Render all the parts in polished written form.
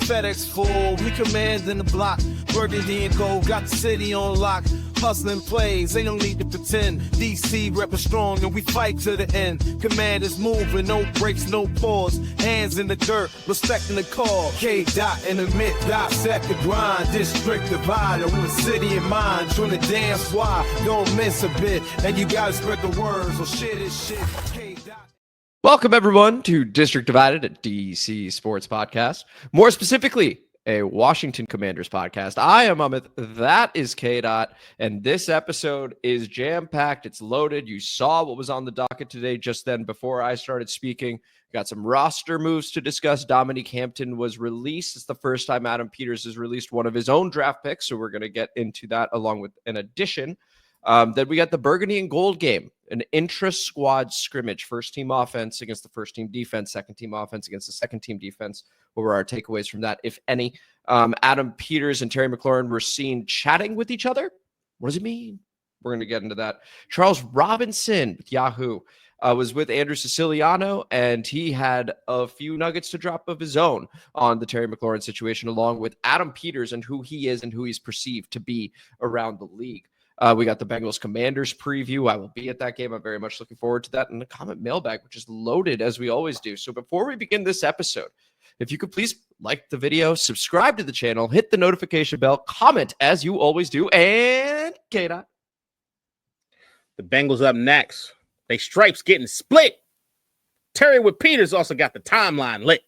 FedEx full, we commanding the block. Burgundy and gold, got the city on lock. Hustling plays, ain't no need to pretend. DC reppin' strong and we fight to the end. Command is moving, no breaks, no pause. Hands in the dirt, respecting the call. K-Dot and Amit, dissect the grind. District divider with a city in mind. Trying to dance why, don't miss a bit. And you gotta spread the words, or shit is shit. K-Dot. Welcome, everyone, to District Divided, a DC Sports podcast. More specifically, a Washington Commanders podcast. I am Amit. That is K-Dot. And this episode is jam-packed. It's loaded. You saw what was on the docket today just then before I started speaking. Got some roster moves to discuss. Dominique Hampton was released. It's the first time Adam Peters has released one of his own draft picks, so we're going to get into that along with an addition. Then we got the Burgundy and Gold game, an intra-squad scrimmage, first-team offense against the first-team defense, second-team offense against the second-team defense. What were our takeaways from that, if any? Adam Peters and Terry McLaurin were seen chatting with each other. What does it mean? We're going to get into that. Charles Robinson with Yahoo was with Andrew Siciliano, and he had a few nuggets to drop of his own on the Terry McLaurin situation, along with Adam Peters and who he is and who he's perceived to be around the league. We got the Bengals Commanders preview. I will be at that game. I'm very much looking forward to that. And the comment mailbag, which is loaded as we always do. So before we begin this episode, if you could please like the video, subscribe to the channel, hit the notification bell, comment as you always do, and K-Dot. The Bengals up next. They stripes getting split. Terry with Peters also got the timeline lit.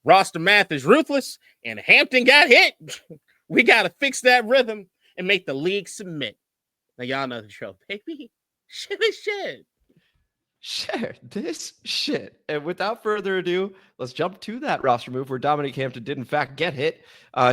Roster math is ruthless, and Hampton got hit. We got to fix that rhythm and make the league submit. Now, y'all know the show, baby. Shit is shit. Share this shit. And without further ado, let's jump to that roster move where Dominique Hampton did, in fact, get hit.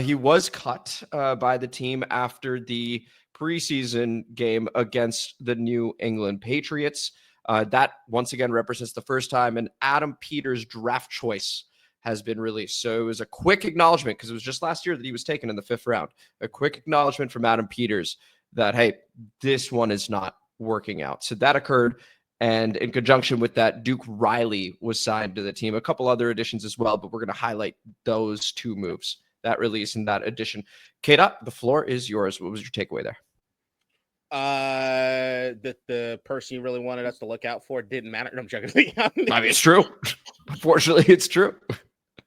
He was cut by the team after the preseason game against the New England Patriots. That, once again, represents the first time an Adam Peters draft choice has been released. So it was a quick acknowledgement, because it was just last year that he was taken in the 5th round. A quick acknowledgement from Adam Peters that, hey, this one is not working out. So that occurred. And in conjunction with that, Duke Riley was signed to the team. A couple other additions as well, but we're going to highlight those two moves, that release and that addition. K-Dot, the floor is yours. What was your takeaway there? That the person you really wanted us to look out for didn't matter. No, I'm joking. I mean, it's true. Unfortunately, it's true.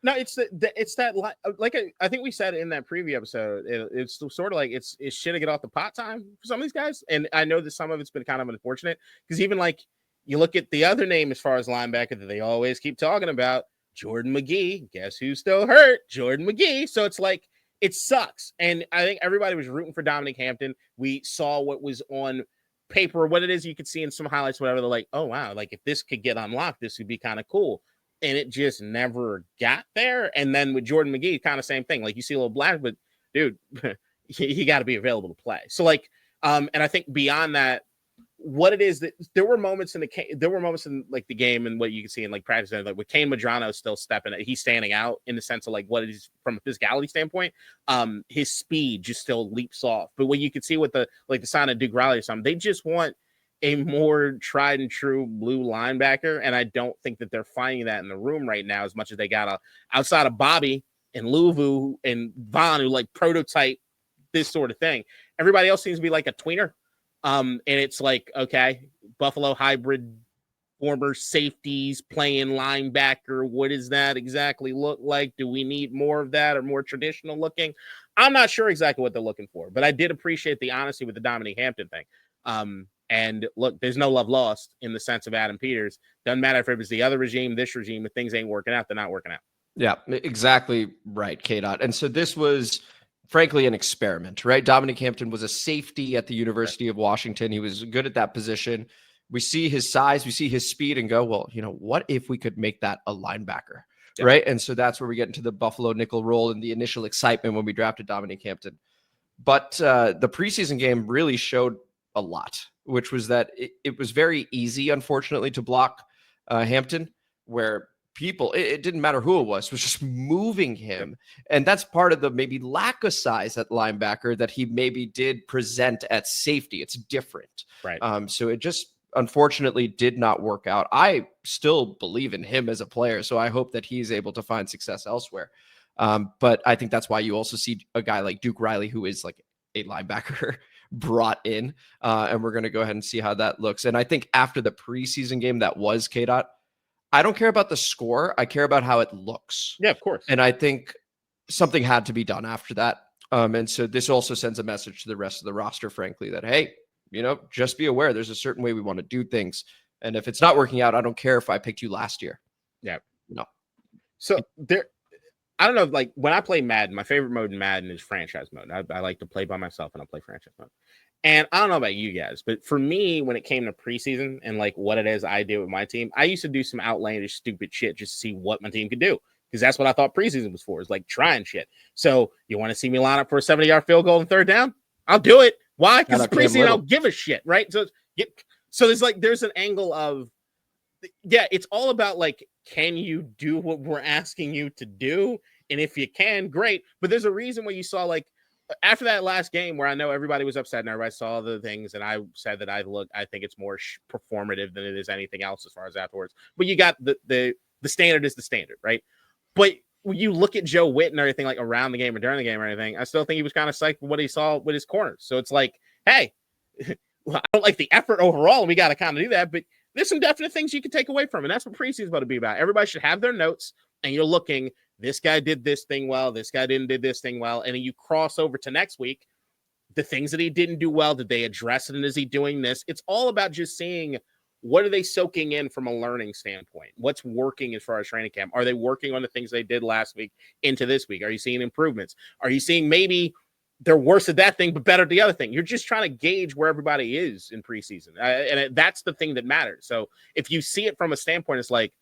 No, it's that like I think we said in that preview episode. It's sort of like it's shit to get off the pot time for some of these guys, and I know that some of it's been kind of unfortunate, because even like you look at the other name as far as linebacker that they always keep talking about, Jordan McGee. Guess who's still hurt? Jordan McGee. So it's like it sucks, and I think everybody was rooting for Dominique Hampton. We saw what was on paper, what it is you could see in some highlights, whatever. They're like, oh wow, like if this could get unlocked, this would be kind of cool. And it just never got there. And then with Jordan McGee, kind of same thing. Like you see a little black, but dude, he got to be available to play. So like, and I think beyond that, what it is that there were moments in like the game and what you can see in like practice, like with Kane Madrano still stepping it, he's standing out in the sense of like what it is from a physicality standpoint. His speed just still leaps off. But what you can see with the sign of Duke Riley or something, they just want a more tried and true blue linebacker. And I don't think that they're finding that in the room right now as much as they got outside of Bobby and Luvu and Vaughn, who like prototype this sort of thing. Everybody else seems to be like a tweener. And it's like, okay, Buffalo hybrid former safeties playing linebacker. What does that exactly look like? Do we need more of that or more traditional looking? I'm not sure exactly what they're looking for, but I did appreciate the honesty with the Dominique Hampton thing. And look, there's no love lost in the sense of Adam Peters. Doesn't matter if it was the other regime, this regime, if things ain't working out, they're not working out. Yeah, exactly right, K-Dot. And so this was, frankly, an experiment, right? Dominique Hampton was a safety at the University of Washington. He was good at that position. We see his size, we see his speed and go, well, you know, what if we could make that a linebacker, right? And so that's where we get into the Buffalo nickel role and the initial excitement when we drafted Dominique Hampton. But the preseason game really showed a lot, which was that it was very easy, unfortunately, to block Hampton, where people, it didn't matter who it was just moving him. And that's part of the maybe lack of size at linebacker that he maybe did present at safety. It's different. Right. So it just unfortunately did not work out. I still believe in him as a player, so I hope that he's able to find success elsewhere. But I think that's why you also see a guy like Duke Riley, who is like a linebacker brought in. And we're going to go ahead and see how that looks. And I think after the preseason game that was KDOT, I don't care about the score. I care about how it looks. Yeah, of course. And I think something had to be done after that. And so this also sends a message to the rest of the roster, frankly, that, hey, just be aware there's a certain way we want to do things. And if it's not working out, I don't care if I picked you last year. Yeah. No. So I don't know, like when I play Madden, my favorite mode in Madden is franchise mode. I like to play by myself and I play franchise mode. And I don't know about you guys, but for me, when it came to preseason and like what it is I did with my team, I used to do some outlandish, stupid shit just to see what my team could do. Because that's what I thought preseason was for, is like trying shit. So you want to see me line up for a 70-yard field goal on third down? I'll do it. Why? Because it's preseason, I don't give a shit, right? So there's an angle of, yeah, it's all about like, can you do what we're asking you to do? And if you can, great. But there's a reason why you saw like after that last game where I know everybody was upset and everybody saw the things, and I said that I think it's more performative than it is anything else as far as afterwards. But you got the standard is the standard, right? But when you look at Joe Witt and everything like around the game or during the game or anything, I still think he was kind of psyched with what he saw with his corners. So it's like, hey, well, I don't like the effort overall, and we got to kind of do that, but there's some definite things you can take away from it. And that's what preseason is about to be about. Everybody should have their notes, and you're looking, this guy did this thing well, this guy did this thing well, and then you cross over to next week, the things that he didn't do well, did they address it, and is he doing this? It's all about just seeing what are they soaking in from a learning standpoint? What's working as far as training camp? Are they working on the things they did last week into this week? Are you seeing improvements? Are you seeing maybe they're worse at that thing, but better at the other thing? You're just trying to gauge where everybody is in preseason. That's the thing that matters. So if you see it from a standpoint, it's like,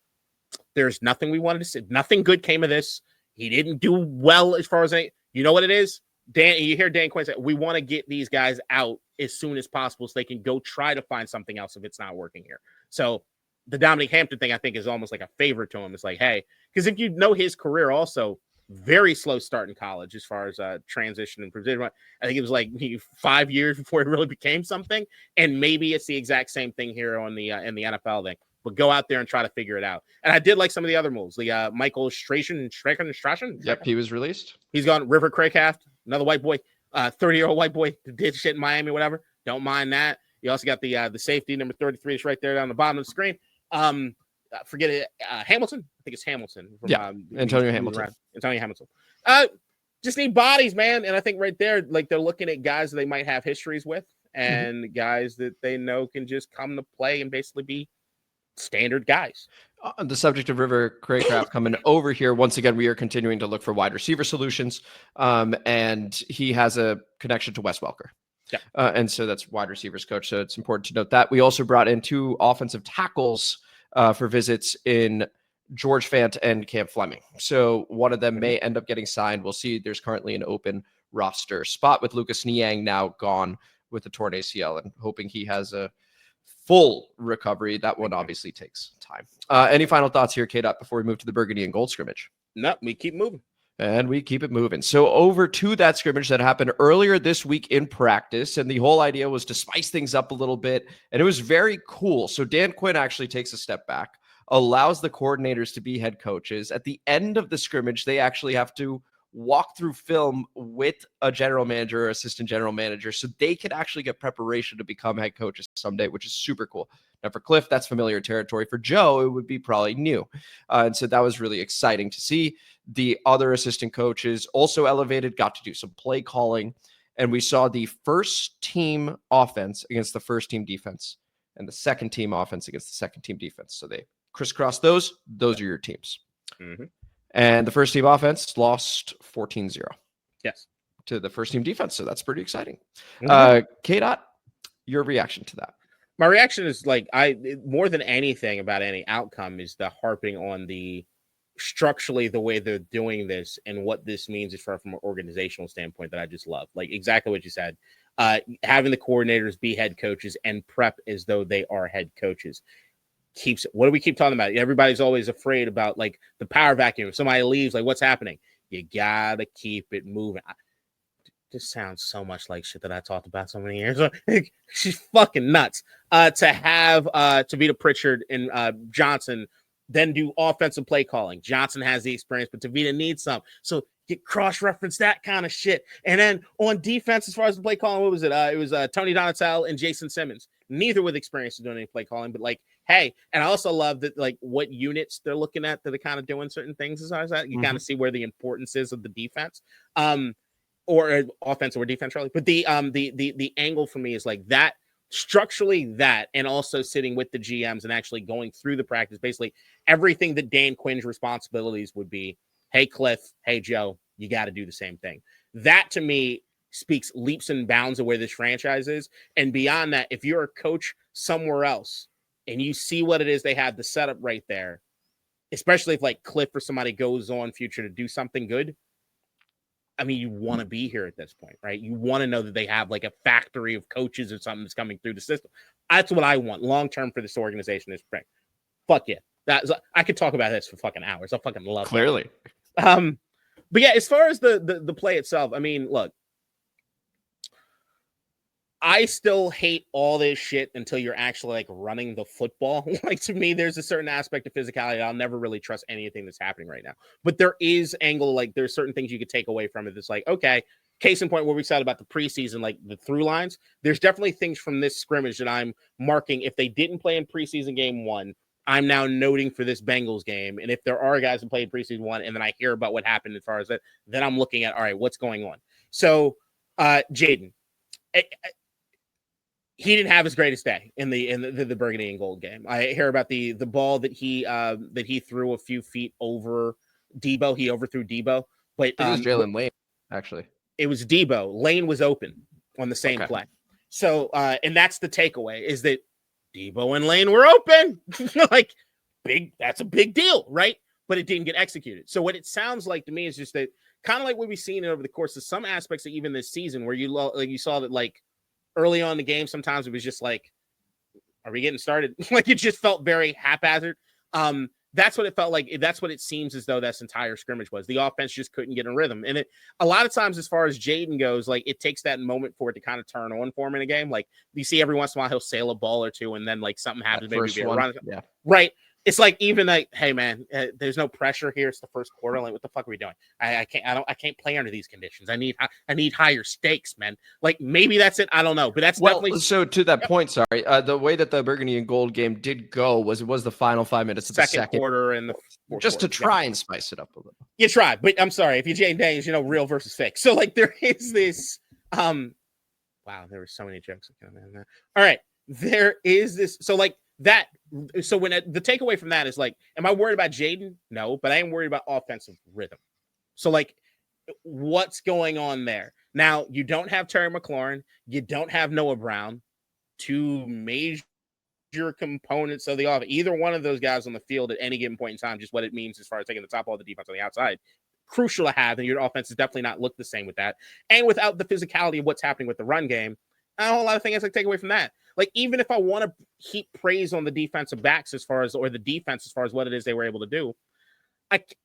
there's nothing we wanted to see. Nothing good came of this. He didn't do well as far as you know what it is? Dan, you hear Dan Quinn say, we want to get these guys out as soon as possible so they can go try to find something else if it's not working here. So the Dominique Hampton thing, I think, is almost like a favor to him. It's like, hey, because if you know his career also, very slow start in college as far as transition and position. I think it was like 5 years before it really became something. And maybe it's the exact same thing here on the in the NFL thing. But go out there and try to figure it out. And I did like some of the other moves. The Michael Strachan. Yep, he was released. He's gone. River Craycraft, another white boy, 30-year-old white boy that did shit in Miami, whatever. Don't mind that. You also got the safety number 33 is right there down the bottom of the screen. Forget it. Hamilton. I think it's Hamilton. From, Antonio Hamilton. Antonio Hamilton. Just need bodies, man. And I think right there, like they're looking at guys that they might have histories with and guys that they know can just come to play and basically be standard guys. On the subject of River Craycraft coming over here, once again, we are continuing to look for wide receiver solutions. And he has a connection to Wes Welker. Yeah. And so that's wide receivers coach. So it's important to note that. We also brought in 2 offensive tackles for visits in George Fant and Cam Fleming. So one of them may end up getting signed. We'll see. There's currently an open roster spot with Lucas Niang now gone with the torn ACL, and hoping he has a full recovery. That one obviously takes time. Any final thoughts here, K-Dot, before we move to the Burgundy and Gold scrimmage? No, we keep moving. And we keep it moving. So over to that scrimmage that happened earlier this week in practice. And the whole idea was to spice things up a little bit. And it was very cool. So Dan Quinn actually takes a step back, allows the coordinators to be head coaches. At the end of the scrimmage, they actually have to walk through film with a general manager or assistant general manager so they could actually get preparation to become head coaches someday, which is super cool. Now for Cliff, that's familiar territory. For Joe, it would be probably new. And so that was really exciting to see. The other assistant coaches also elevated, got to do some play calling. And we saw the first team offense against the first team defense and the second team offense against the second team defense. So they crisscross those. Those are your teams. Mm-hmm. And the first team offense lost 14-0. Yes. To the first team defense. So that's pretty exciting. Mm-hmm. K-Dot, your reaction to that? My reaction is like, more than anything about any outcome is the harping on the structurally the way they're doing this and what this means as far from an organizational standpoint that I just love. Like exactly what you said. Having the coordinators be head coaches and prep as though they are head coaches. What do we keep talking about? Everybody's always afraid about like the power vacuum. If somebody leaves, like what's happening? You gotta keep it moving. This sounds so much like shit that I talked about so many years. She's fucking nuts. To have Tavita Pritchard and Johnson then do offensive play calling. Johnson has the experience, but Tavita needs some. So get cross-reference, that kind of shit. And then on defense, as far as the play calling, what was it? It was Tony Donatello and Jason Simmons. Neither with experience of doing any play calling, but like, hey, and I also love that, like, what units they're looking at that are kind of doing certain things as far as that. You kind of see where the importance is of the defense, or offense or defense, really. But the angle for me is like that, structurally that, and also sitting with the GMs and actually going through the practice, basically everything that Dan Quinn's responsibilities would be. Hey, Cliff. Hey, Joe, you got to do the same thing. That to me speaks leaps and bounds of where this franchise is. And beyond that, if you're a coach somewhere else and you see what it is they have the setup right there, especially if like Cliff or somebody goes on future to do something good, I mean, you want to be here at this point, right? You want to know that they have like a factory of coaches or something that's coming through the system. That's what I want long-term for this organization this spring. Fuck yeah. I could talk about this for fucking hours. I fucking love it. Clearly. But yeah, as far as the play itself, I mean, look, I still hate all this shit until you're actually like running the football. Like, to me, there's a certain aspect of physicality. I'll never really trust anything that's happening right now. But there is angle, like there's certain things you could take away from it. That's like, okay, case in point, what we said about the preseason, like the through lines, there's definitely things from this scrimmage that I'm marking. If they didn't play in preseason game 1, I'm now noting for this Bengals game. And if there are guys who played preseason 1 and then I hear about what happened as far as that, then I'm looking at, all right, what's going on? So Jayden, he didn't have his greatest day in the Burgundy and Gold game. I hear about the ball that he threw a few feet over Debo. He overthrew Debo, but it was Jalen Lane, actually. It was Debo. Lane was open on the same play. So, and that's the takeaway, is that Debo and Lane were open. Like, that's a big deal, right? But it didn't get executed. So what it sounds like to me is just that kind of like what we've seen over the course of some aspects of even this season, where you saw that like early on in the game, sometimes it was just like, are we getting started? Like, it just felt very haphazard. That's what it felt like. That's what it seems as though this entire scrimmage was. The offense just couldn't get in rhythm. And a lot of times, as far as Jayden goes, like, it takes that moment for it to kind of turn on for him in a game. Like, you see every once in a while, he'll sail a ball or two, and then like something happens. Maybe be a run. Yeah. Right. It's like, even like, hey man, there's no pressure here. It's the first quarter. Like, what the fuck are we doing? I can't play under these conditions. I need higher stakes, man. Like, maybe that's it. I don't know, but that's definitely. So to that point, sorry, the way that the Burgundy and Gold game did go was the final 5 minutes of the second quarter and the fourth just quarter. To try and spice it up a little. You try, but I'm sorry, if you're Jayden Daniels, real versus fake. So like, there is this. Wow, there were so many jokes. All right, there is this. So like that. So when the takeaway from that is like, am I worried about Jayden? No, but I am worried about offensive rhythm. So like, what's going on there? Now, you don't have Terry McLaurin. You don't have Noah Brown, 2 major components of the offense. Either one of those guys on the field at any given point in time, just what it means as far as taking the top of the defense on the outside. Crucial to have, and your offense has definitely not looked the same with that. And without the physicality of what's happening with the run game, a whole lot of things I take away from that. Like, even if I want to heap praise on the defensive backs or the defense as far as what it is they were able to do,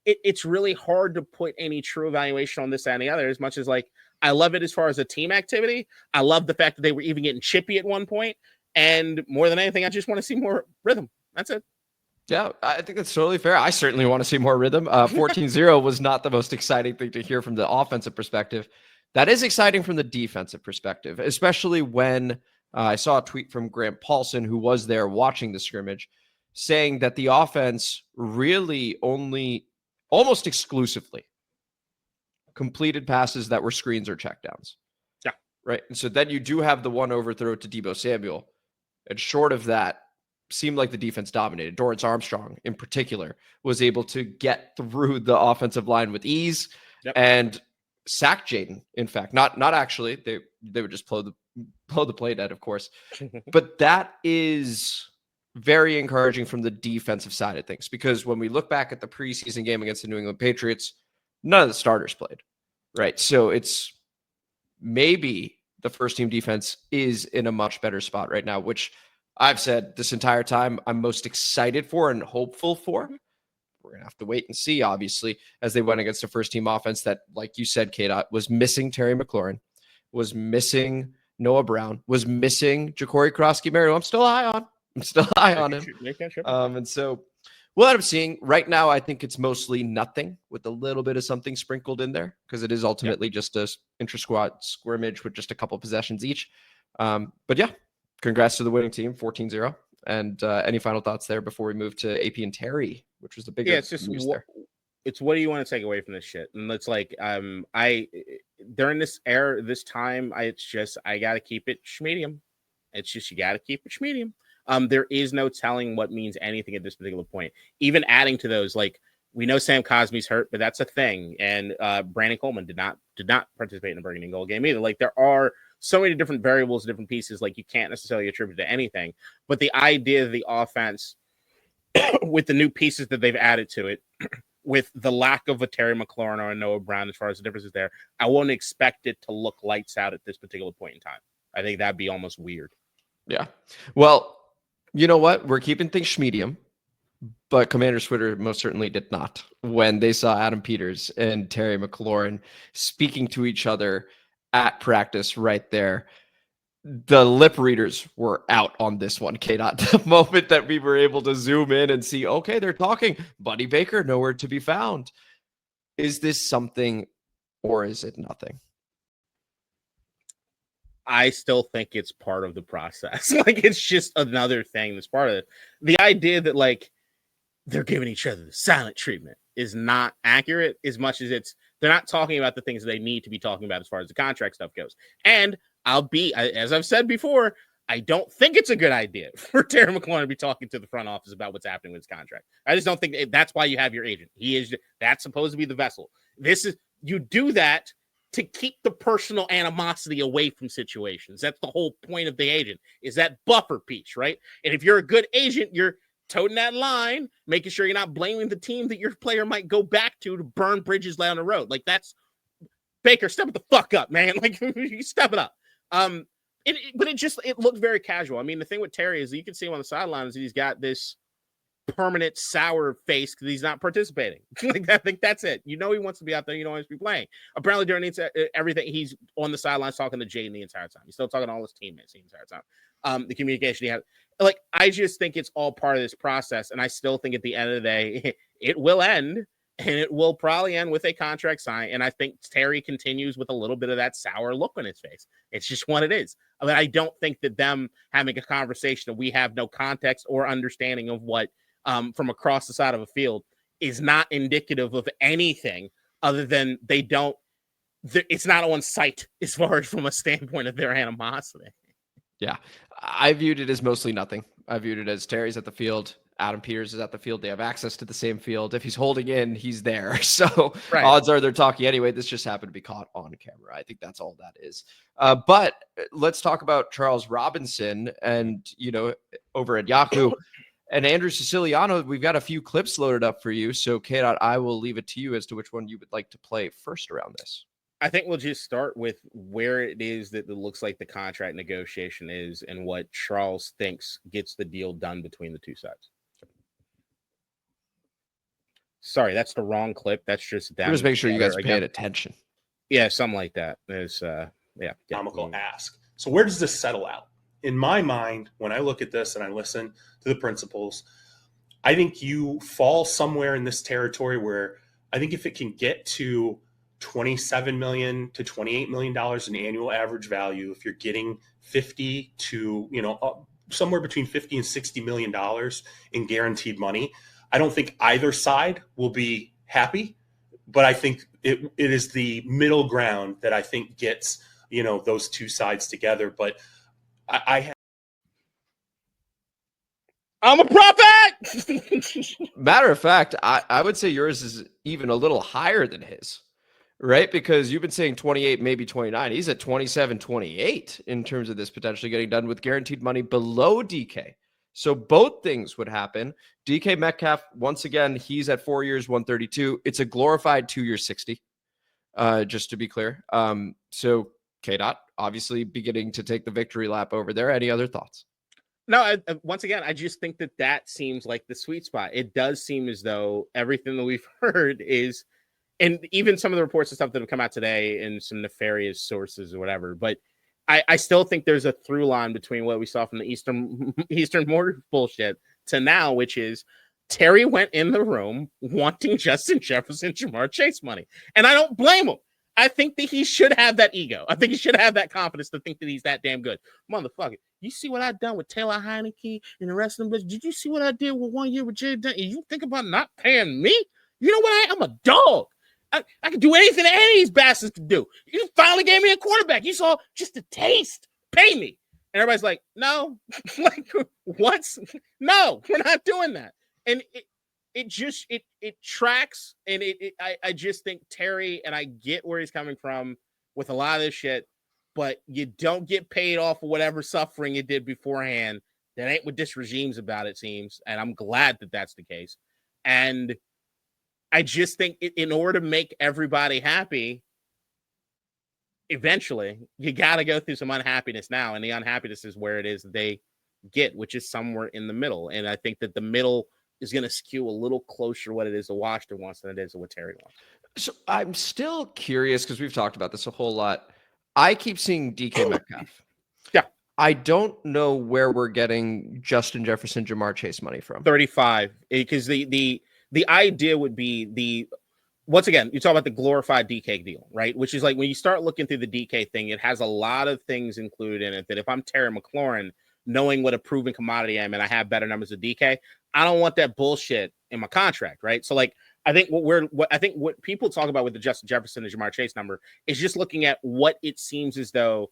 it's really hard to put any true evaluation on this and the other, as much as like, I love it as far as a team activity. I love the fact that they were even getting chippy at one point. And more than anything, I just want to see more rhythm. That's it. Yeah, I think that's totally fair. I certainly want to see more rhythm. 14-0 was not the most exciting thing to hear from the offensive perspective. That is exciting from the defensive perspective, especially when I saw a tweet from Grant Paulson, who was there watching the scrimmage, saying that the offense really only almost exclusively completed passes that were screens or checkdowns. Yeah. Right. And so then you do have the one overthrow to Deebo Samuel. And short of that, seemed like the defense dominated. Dorrance Armstrong, in particular, was able to get through the offensive line with ease and sack Jayden. In fact, not actually. They would just blow the play dead, of course. But that is very encouraging from the defensive side of things, because when we look back at the preseason game against the New England Patriots, none of the starters played. Right. So it's maybe the first team defense is in a much better spot right now, which I've said this entire time I'm most excited for and hopeful for. We're going to have to wait and see, obviously, as they went against a first-team offense that, like you said, K-Dot, was missing Terry McLaurin, was missing Noah Brown, was missing Ja'Cory Krosky-Merrill. I'm still high on him. And so we'll end up seeing. Right now, I think it's mostly nothing with a little bit of something sprinkled in there because it is ultimately just a intra-squad scrimmage with just a couple possessions each. But yeah, congrats to the winning team, 14-0. And any final thoughts there before we move to AP and Terry, which was the bigger it's just news there? It's what do you want to take away from this shit? And it's like, I during this era, this time, I got to keep it schmedium. It's just, you got to keep it schmedium. There is no telling what means anything at this particular point. Even adding to those, like, we know Sam Cosmi's hurt, but that's a thing. And Brandon Coleman did not participate in the Burgundy goal game either. Like, there are so many different variables, different pieces, like you can't necessarily attribute to anything. But the idea of the offense with the new pieces that they've added to it, with the lack of a Terry McLaurin or a Noah Brown, as far as the differences there, I wouldn't expect it to look lights out at this particular point in time. I think that'd be almost weird. Yeah. Well, you know what? We're keeping things schmedium, but Commanders Twitter most certainly did not when they saw Adam Peters and Terry McLaurin speaking to each other at practice right there. The lip readers were out on this one, K-Dot. The moment that we were able to zoom in and see, okay, they're talking. Buddy Baker, nowhere to be found. Is this something or is it nothing? I still think it's part of the process. Like, it's just another thing that's part of it. The idea that, like, they're giving each other the silent treatment is not accurate as much as they're not talking about the things they need to be talking about as far as the contract stuff goes. And as I've said before, I don't think it's a good idea for Terry McLaurin to be talking to the front office about what's happening with his contract. I just don't think that's why you have your agent. That's supposed to be the vessel. You do that to keep the personal animosity away from situations. That's the whole point of the agent, is that buffer piece, right? And if you're a good agent, you're toting that line, making sure you're not blaming the team that your player might go back to burn bridges down the road. Like, that's Baker, step the fuck up, man. Like, you step it up. But it looked very casual. I mean, the thing with Terry is you can see him on the sidelines, he's got this permanent sour face because he's not participating. Like, I think that's it. You know, he wants to be out there. You don't want to be playing. Apparently, during everything, he's on the sidelines talking to Jayden the entire time. He's still talking to all his teammates the entire time. The communication he had, like, I just think it's all part of this process, and I still think at the end of the day, it will end, and it will probably end with a contract sign. And I think Terry continues with a little bit of that sour look on his face. It's just what it is. I mean, I don't think that them having a conversation that we have no context or understanding of what from across the side of a field is not indicative of anything other than it's not on site as far as from a standpoint of their animosity. Yeah, I viewed it as mostly nothing. I viewed it as Terry's at the field. Adam Peters is at the field. They have access to the same field. If he's holding in, he's there. So right. Odds are they're talking anyway. This just happened to be caught on camera. I think that's all that is. But let's talk about Charles Robinson and, over at Yahoo and Andrew Siciliano. We've got a few clips loaded up for you. So K-Dot, I will leave it to you as to which one you would like to play first around this. I think we'll just start with where it is that it looks like the contract negotiation is and what Charles thinks gets the deal done between the two sides. Sorry, that's the wrong clip. That's just that. Just make sure you guys are paying attention. Yeah, something like that. There's comical ask. So where does this settle out? In my mind, when I look at this and I listen to the principals, I think you fall somewhere in this territory where I think if it can get to $27 million to $28 million in annual average value, if you're getting 50 to, somewhere between 50 and $60 million in guaranteed money, I don't think either side will be happy, but I think it is the middle ground that I think gets, those two sides together. But I'm a prophet. Matter of fact, I would say yours is even a little higher than his, right? Because you've been saying 28, maybe 29. He's at 27, 28 in terms of this potentially getting done with guaranteed money below DK. So both things would happen. DK Metcalf, once again, he's at 4 years, 132. It's a glorified 2 year 60, just to be clear. So K-Dot obviously beginning to take the victory lap over there. Any other thoughts? No, once again, I just think that seems like the sweet spot. It does seem as though everything that we've heard is, and even some of the reports and stuff that have come out today and some nefarious sources or whatever, but I still think there's a through line between what we saw from the Eastern Mortar bullshit to now, which is Terry went in the room wanting Justin Jefferson, Jamar Chase money. And I don't blame him. I think that he should have that ego. I think he should have that confidence to think that he's that damn good. Motherfucker, you see what I done with Taylor Heineke and the rest of them? Did you see what I did with 1 year with Jayden Daniels? You think about not paying me? You know what? I'm a dog. I can do anything that any of these bastards can do. You finally gave me a quarterback. You saw just a taste. Pay me. And everybody's like, no. Like, what? No, we're not doing that. And it tracks. And I just think Terry, and I get where he's coming from with a lot of this shit, but you don't get paid off of whatever suffering you did beforehand. That ain't what this regime's about, it seems. And I'm glad that that's the case. And I just think in order to make everybody happy, eventually, you got to go through some unhappiness now. And the unhappiness is where it is they get, which is somewhere in the middle. And I think that the middle is going to skew a little closer to what it is that Washington wants than it is to what Terry wants. So I'm still curious because we've talked about this a whole lot. I keep seeing DK Metcalf. Yeah. I don't know where we're getting Justin Jefferson, Jamar Chase money from. 35, because the idea would be once again, you talk about the glorified DK deal, right? Which is like when you start looking through the DK thing, it has a lot of things included in it that if I'm Terry McLaurin, knowing what a proven commodity I am and I have better numbers of DK, I don't want that bullshit in my contract, right? So like, I think what people talk about with the Justin Jefferson and Jamar Chase number is just looking at what it seems as though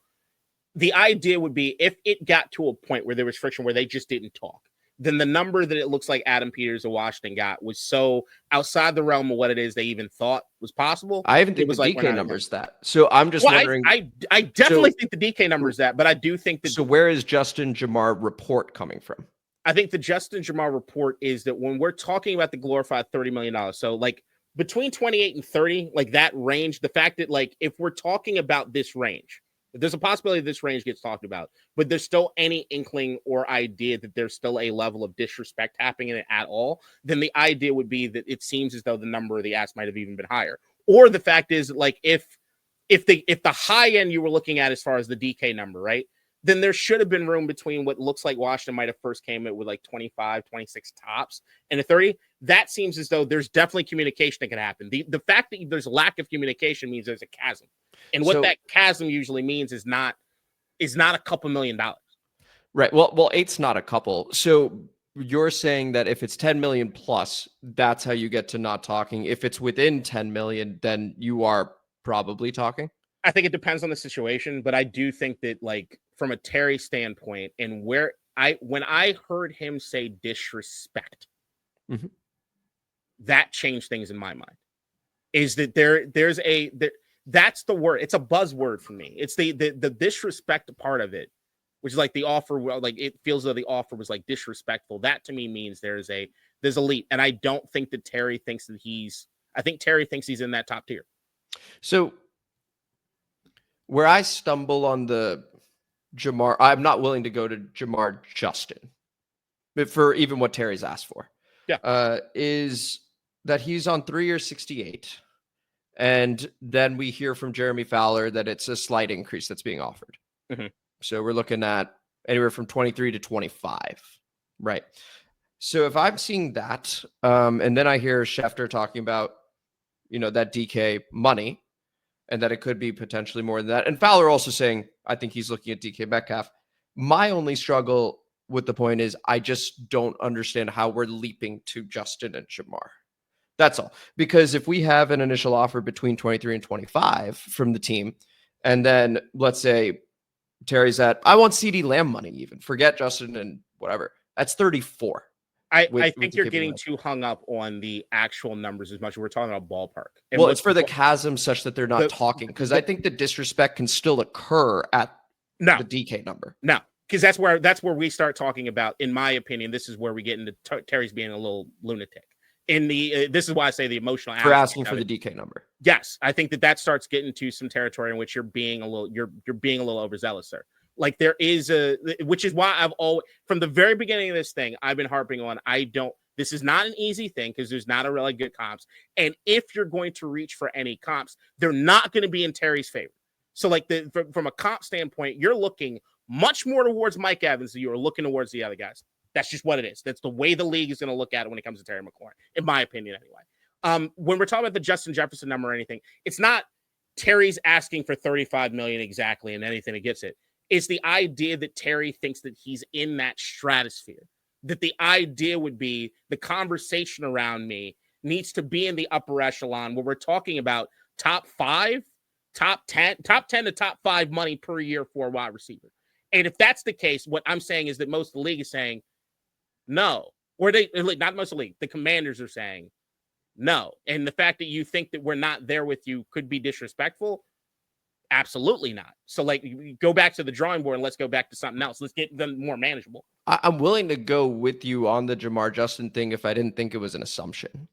the idea would be if it got to a point where there was friction where they just didn't talk, then the number that it looks like Adam Peters of Washington got was so outside the realm of what it is they even thought was possible. I even think the DK number's that. So I'm just wondering. I definitely think the DK number's that, but I do think that. So where is Justin Jamar report coming from? I think the Justin Jamar report is that when we're talking about the glorified $30 million, so like between 28 and 30, like that range, the fact that like if we're talking about this range, there's a possibility this range gets talked about, but there's still any inkling or idea that there's still a level of disrespect happening in it at all, then the idea would be that it seems as though the number of the ask might have even been higher. Or the fact is like if the high end you were looking at as far as the DK number, right? Then there should have been room between what looks like Washington might have first came in with like 25, 26 tops and a 30. That seems as though there's definitely communication that can happen. The fact that there's lack of communication means there's a chasm. And what that chasm usually means is not a couple $1 million. Right. Well, 8's not a couple. So you're saying that if it's 10 million plus, that's how you get to not talking. If it's within 10 million, then you are probably talking. I think it depends on the situation, but I do think that like from a Terry standpoint and when I heard him say disrespect, that changed things in my mind. Is that that's the word. It's a buzzword for me. It's the disrespect part of it, which is like the offer. Like it feels though the offer was like disrespectful. That to me means there's a leap, and I don't think that Terry thinks that I think Terry thinks he's in that top tier. So where I stumble on the Jamar, I'm not willing to go to Jamar Justin, but for even what Terry's asked for, is that he's on 3 years, 68. And then we hear from Jeremy Fowler that it's a slight increase that's being offered. So we're looking at anywhere from 23 to 25. Right. So if I'm seeing that, and then I hear Schefter talking about, that DK money and that it could be potentially more than that. And Fowler also saying, I think he's looking at DK Metcalf. My only struggle with the point is I just don't understand how we're leaping to Justin and Jamar. That's all. Because if we have an initial offer between 23 and 25 from the team, and then let's say Terry's at, I want CD Lamb money even. Forget Justin and whatever. That's 34. I think you're getting too hung up on the actual numbers as much as we're talking about ballpark. And well, it's for the chasm such that they're not talking. Because I think the disrespect can still occur at the DK number. No, because that's where we start talking about, in my opinion, this is where we get into Terry's being a little lunatic. In the this is why I say the emotional for asking for the DK number. Yes, I think that starts getting to some territory in which you're being a little overzealous, sir. Like there is which is why I've always, from the very beginning of this thing, I've been harping on. This is not an easy thing because there's not a really good comps, and if you're going to reach for any comps, they're not going to be in Terry's favor. So like from a comp standpoint, you're looking much more towards Mike Evans than you are looking towards the other guys. That's just what it is. That's the way the league is going to look at it when it comes to Terry McLaurin, in my opinion, anyway. When we're talking about the Justin Jefferson number or anything, it's not Terry's asking for $35 million exactly and anything that gets it. It's the idea that Terry thinks that he's in that stratosphere, that the idea would be the conversation around me needs to be in the upper echelon where we're talking about top 5, top 10 to top 5 money per year for a wide receiver. And if that's the case, what I'm saying is that most of the league is saying no, or not most of the league, the Commanders are saying no. And the fact that you think that we're not there with you could be disrespectful. Absolutely not. So like, go back to the drawing board and let's go back to something else. Let's get them more manageable. I'm willing to go with you on the Jamar Justin thing if I didn't think it was an assumption.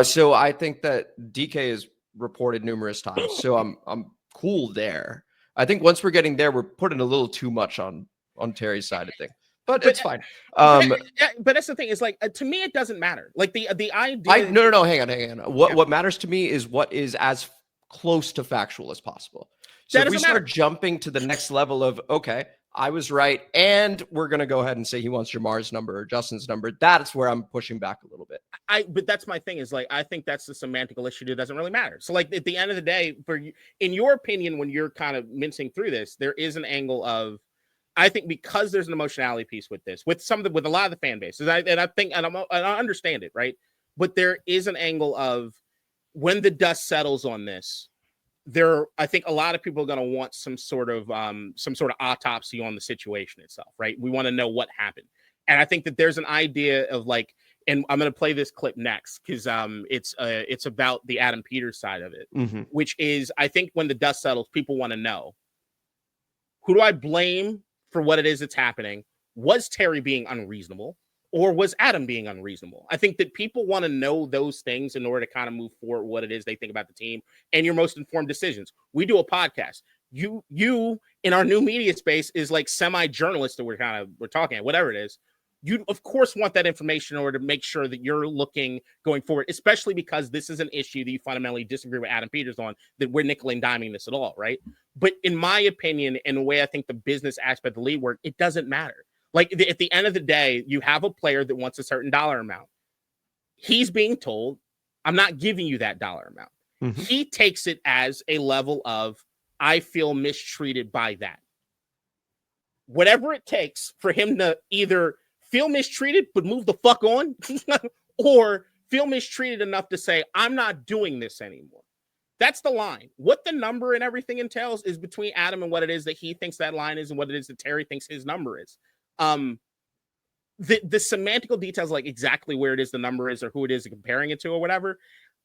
So I think that DK is reported numerous times. So I'm cool there. I think once we're getting there, we're putting a little too much on Terry's side of things. But it's fine. But that's the thing. Is like, to me, it doesn't matter. Like the idea. No. Hang on. What matters to me is what is as close to factual as possible. So if we start jumping to the next level of, okay, I was right, and we're going to go ahead and say he wants Jamar's number or Justin's number, that's where I'm pushing back a little bit. But that's my thing is like, I think that's the semantical issue that doesn't really matter. So like at the end of the day, in your opinion, when you're kind of mincing through this, there is an angle of, I think because there's an emotionality piece with this, with a lot of the fan bases, I understand it, right? But there is an angle of when the dust settles on this, I think a lot of people are going to want some sort of autopsy on the situation itself, right? We want to know what happened. And I think that there's an idea of like, and I'm going to play this clip next because it's about the Adam Peters side of it, which is, I think when the dust settles, people want to know, who do I blame for what it is that's happening? Was Terry being unreasonable? Or was Adam being unreasonable? I think that people want to know those things in order to kind of move forward what it is they think about the team and your most informed decisions. We do a podcast. You in our new media space is like semi-journalist that we're talking at, whatever it is. You, of course, want that information in order to make sure that you're looking going forward, especially because this is an issue that you fundamentally disagree with Adam Peters on, that we're nickel and diming this at all, right? But in my opinion, and the way I think the business aspect of the league work, it doesn't matter. Like at the end of the day, you have a player that wants a certain dollar amount. He's being told, I'm not giving you that dollar amount. Mm-hmm. He takes it as a level of, I feel mistreated by that. Whatever it takes for him to either feel mistreated, but move the fuck on, or feel mistreated enough to say, I'm not doing this anymore. That's the line. What the number and everything entails is between Adam and what it is that he thinks that line is and what it is that Terry thinks his number is. The semantical details, like exactly where it is the number is or who it is comparing it to or whatever,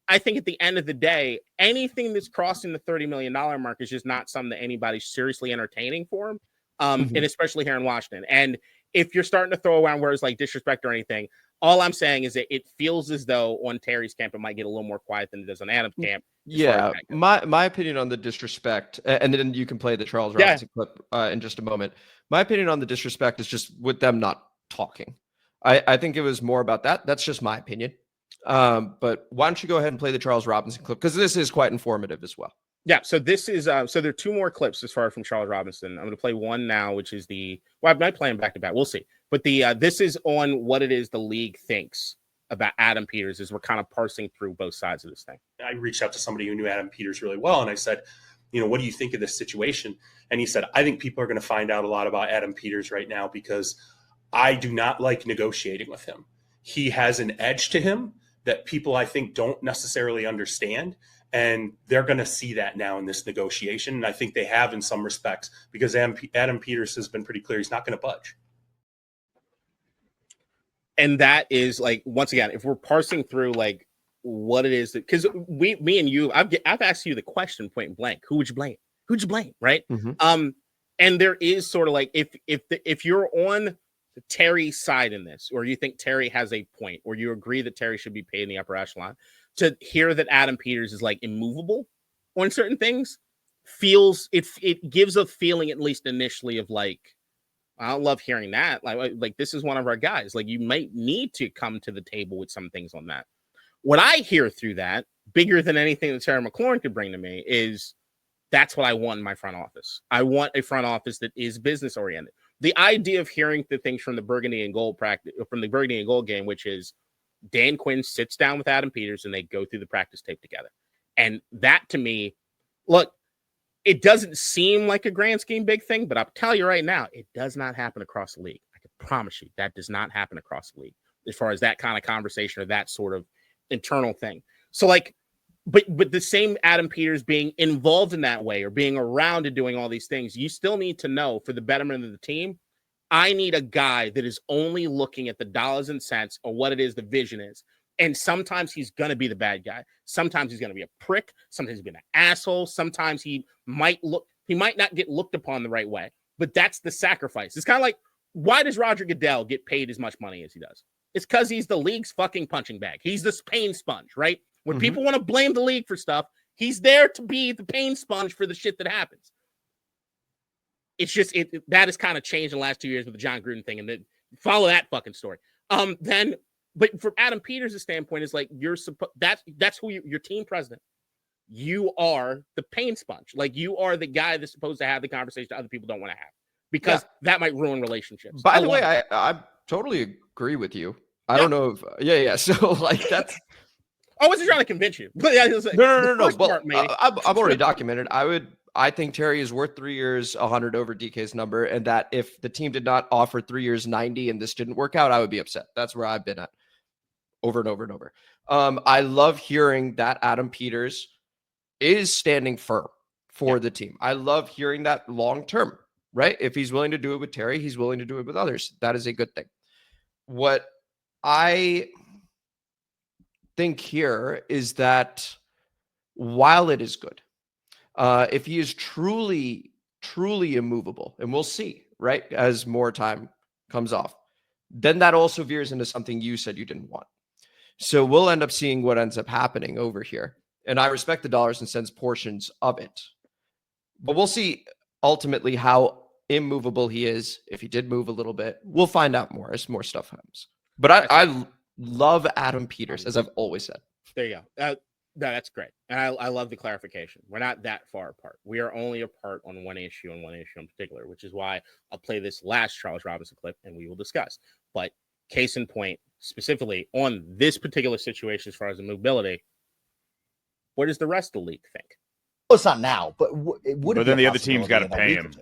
I think at the end of the day, anything that's crossing the $30 million mark is just not something that anybody's seriously entertaining for him, and especially here in Washington. And if you're starting to throw around words like disrespect or anything, all I'm saying is that it feels as though on Terry's camp, it might get a little more quiet than it does on Adam's camp. Yeah, my opinion on the disrespect, and then you can play the Charles Robinson clip in just a moment. My opinion on the disrespect is just with them not talking. I think it was more about that. That's just my opinion. But why don't you go ahead and play the Charles Robinson clip, because this is quite informative as well. Yeah, so this is so there are two more clips as far from Charles Robinson. I'm going to play one now, which is I might play them back to back. We'll see. But this is on what it is the league thinks about Adam Peters as we're kind of parsing through both sides of this thing. I reached out to somebody who knew Adam Peters really well, and I said, what do you think of this situation? And he said, I think people are going to find out a lot about Adam Peters right now because I do not like negotiating with him. He has an edge to him that people, I think, don't necessarily understand. And they're going to see that now in this negotiation. And I think they have in some respects because Adam Peters has been pretty clear he's not going to budge. And that is like, once again, if we're parsing through like what it is that, because me and you, I've asked you the question point blank, who would you blame? Who'd you blame? Right. Mm-hmm. And there is sort of like, if you're on Terry's side in this, or you think Terry has a point, or you agree that Terry should be paid in the upper echelon, to hear that Adam Peters is like immovable on certain things feels, it gives a feeling, at least initially, of like, I don't love hearing that. Like this is one of our guys. Like you might need to come to the table with some things on that. What I hear through that, bigger than anything that Terry McLaurin could bring to me, is that's what I want in my front office. I want a front office that is business oriented. the idea of hearing the things from the Burgundy and Gold practice, from the Burgundy and Gold game, which is Dan Quinn sits down with Adam Peters and they go through the practice tape together. And that to me, look, it doesn't seem like a grand scheme big thing, but I'll tell you right now, it does not happen across the league. I can promise you that does not happen across the league as far as that kind of conversation or that sort of internal thing. So like, but the same Adam Peters being involved in that way or being around and doing all these things, you still need to know for the betterment of the team, I need a guy that is only looking at the dollars and cents or what it is the vision is. And sometimes he's going to be the bad guy. Sometimes he's going to be a prick. Sometimes he's going to be an asshole. Sometimes he might not get looked upon the right way, but that's the sacrifice. It's kind of like, why does Roger Goodell get paid as much money as he does? It's because he's the league's fucking punching bag. He's the pain sponge, right? When people want to blame the league for stuff, he's there to be the pain sponge for the shit that happens. It's just that has kind of changed in the last 2 years with the John Gruden thing, and then follow that fucking story. But from Adam Peters' standpoint, is like that's who your team president. You are the pain sponge. Like you are the guy that's supposed to have the conversation that other people don't want to have because that might ruin relationships. By the way, I totally agree with you. I don't know if So like that's. I wasn't trying to convince you. But No. Well, I'm already documented. I think Terry is worth 3 years, 100 over DK's number, and that if the team did not offer 3 years, 90, and this didn't work out, I would be upset. That's where I've been at over and over and over. I love hearing that Adam Peters is standing firm for the team. I love hearing that long term, right? If he's willing to do it with Terry, he's willing to do it with others. That is a good thing. What I think here is that while it is good, if he is truly immovable, and we'll see, right, as more time comes off, then that also veers into something you said you didn't want. So we'll end up seeing what ends up happening over here. And I respect the dollars and cents portions of it. But we'll see ultimately how immovable he is. If he did move a little bit, we'll find out more as more stuff happens. But I love Adam Peters, as I've always said. There you go. That's great. And I love the clarification. We're not that far apart. We are only apart on one issue and one issue in particular, which is why I'll play this last Charles Robinson clip and we will discuss. But case in point, specifically on this particular situation as far as the mobility, what does the rest of the league think? Well, it's not now, but it would. But then the other team's got to pay him.